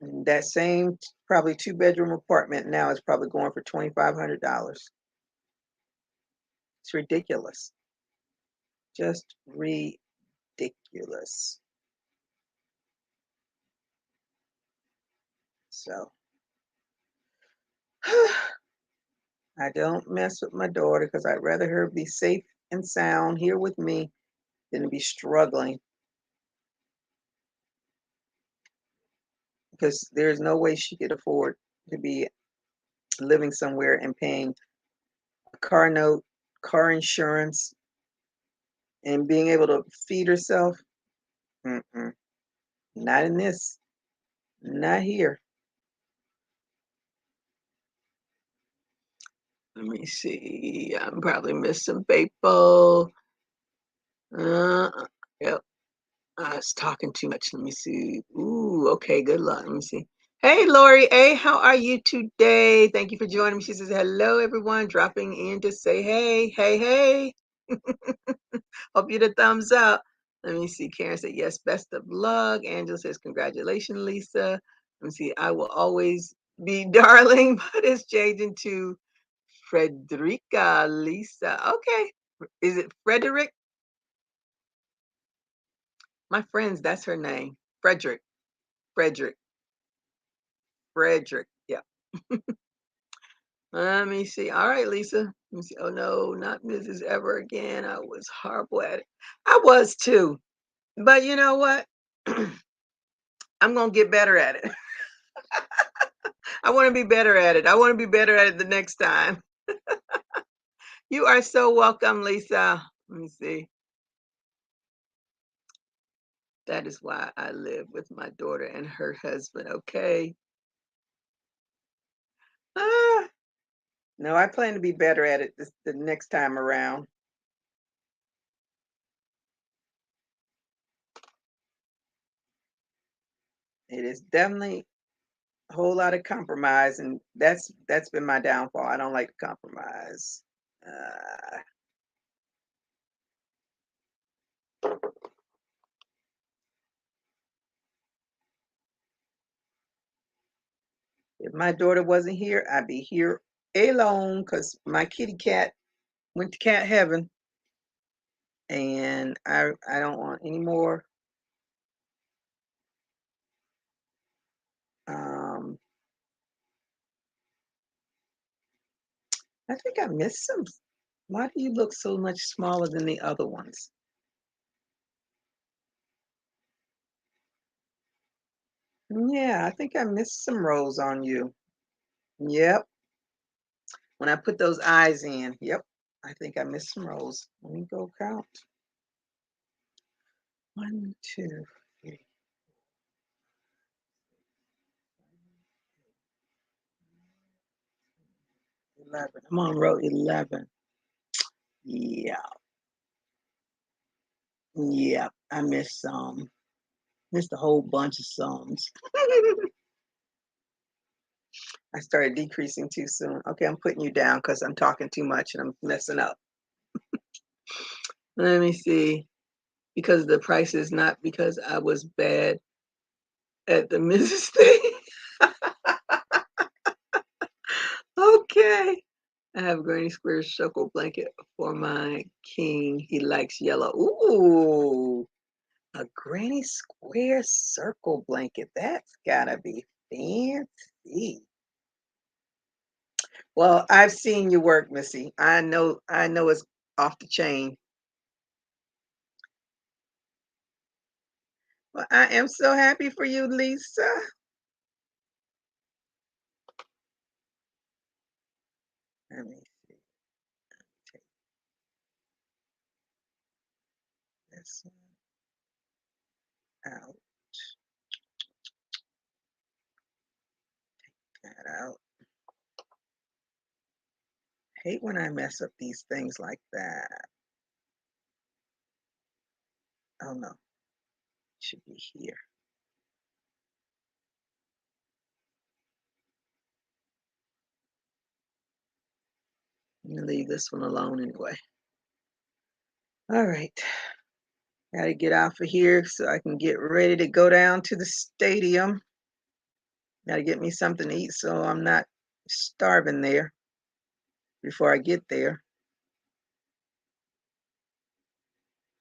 And that same probably 2 bedroom apartment now is probably going for $2,500. It's ridiculous, just ridiculous. So I don't mess with my daughter because I'd rather her be safe and sound here with me than to be struggling because there's no way she could afford to be living somewhere and paying a car note, car insurance, and being able to feed herself. Mm-mm, not in this. Not here. Let me see. I'm probably missed some people. Uh, yep. I was talking too much. Let me see. Ooh, okay. Good luck. Let me see. Hey, Lori A, how are you today? Thank you for joining me. She says, hello, everyone, dropping in to say hey, hey, hey. Hope you the thumbs up. Let me see. Karen said, yes, best of luck. Angela says, congratulations, Lisa. Let me see. I will always be darling, but it's changing to Frederica Lisa. Okay. Is it Frederick? My friends, that's her name. Frederick. Frederick. Frederick. Yeah. Let me see. All right, Lisa. Let me see. Oh no, not Mrs. Ever again. I was horrible at it. I was too. But you know what? I'm gonna get better at it. I want to be better at it. I want to be better at it the next time. You are so welcome, Lisa. Let me see. That is why I live with my daughter and her husband. Okay. Ah, no, I plan to be better at it the next time around. It is definitely a whole lot of compromise, and that's been my downfall. I don't like to compromise. Uh, if my daughter wasn't here, I'd be here alone because my kitty cat went to cat heaven, and I don't want any more. Um, I think I missed some. Why do you look so much smaller than the other ones? Yeah, I think I missed some rows on you. Yep. When I put those eyes in, yep. I think I missed some rows. Let me go count. 1, 2, 3, 11. I'm on row 11. Yeah. Yep. I missed some. Missed a whole bunch of sums. I started decreasing too soon. Okay, I'm putting you down because I'm talking too much and I'm messing up. Let me see. Because the price is not because I was bad at the Mrs. thing. Okay. I have a granny square circle blanket for my king. He likes yellow. Ooh, a granny square circle blanket. That's gotta be fancy. Well, I've seen your work, Missy. I know it's off the chain. Well, I am so happy for you, Lisa. Let me take this one out, that out. Hate when I mess up these things like that. Oh no, it should be here. I'm gonna leave this one alone anyway. All right, gotta get off of here so I can get ready to go down to the stadium. Gotta get me something to eat so I'm not starving there before I get there.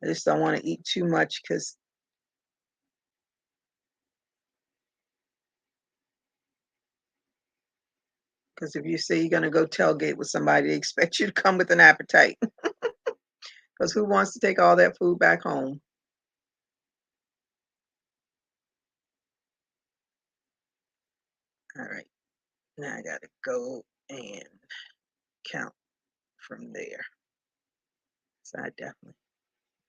I just don't want to eat too much because if you say you're gonna go tailgate with somebody, they expect you to come with an appetite. Because who wants to take all that food back home? All right, now I gotta go and count from there. So I definitely,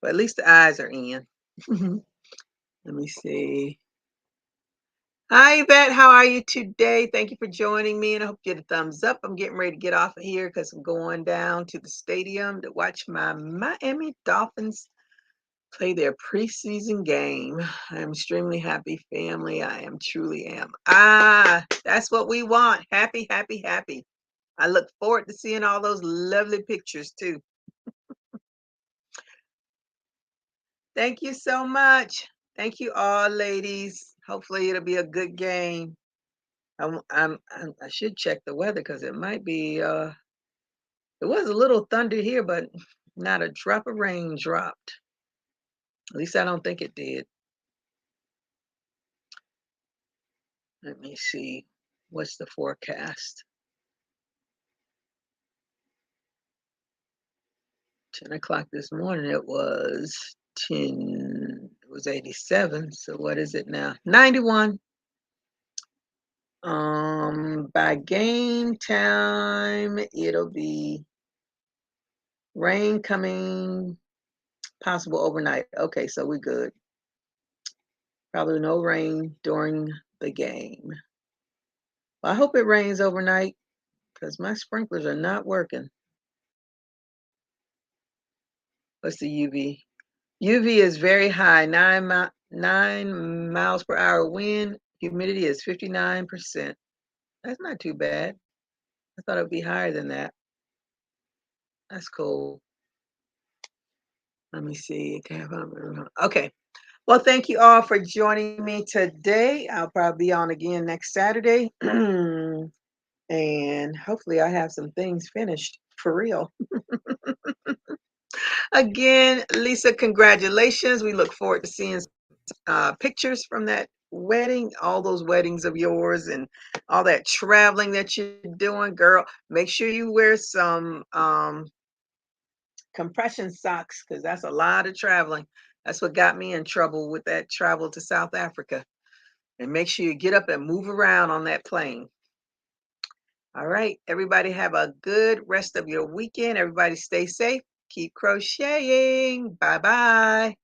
but at least the eyes are in. Let me see. Hi, Yvette. How are you today? Thank you for joining me, and I hope you get a thumbs up. I'm getting ready to get off of here because I'm going down to the stadium to watch my Miami Dolphins play their preseason game. I am extremely happy, family. I am truly am. That's what we want. Happy, happy, happy. I look forward to seeing all those lovely pictures too. Thank you so much. Thank you all, ladies. Hopefully it'll be a good game. I should check the weather because it might be it was a little thunder here, but not a drop of rain dropped. At least I don't think it did. Let me see. What's the forecast? 10 o'clock this morning, it was 87. So what is it now? 91. By game time, it'll be rain coming possible overnight. Okay, so we're good. Probably no rain during the game. Well, I hope it rains overnight because my sprinklers are not working. What's the UV? UV is very high, 9 miles per hour wind. Humidity is 59%. That's not too bad. I thought it would be higher than that. That's cool. Let me see. Okay. Well, thank you all for joining me today. I'll probably be on again next Saturday. And hopefully I have some things finished for real. Again, Lisa, congratulations. We look forward to seeing pictures from that wedding, all those weddings of yours and all that traveling that you're doing, girl. Make sure you wear some compression socks because that's a lot of traveling. That's what got me in trouble with that travel to South Africa. And make sure you get up and move around on that plane. All right, everybody have a good rest of your weekend. Everybody stay safe. Keep crocheting. Bye-bye.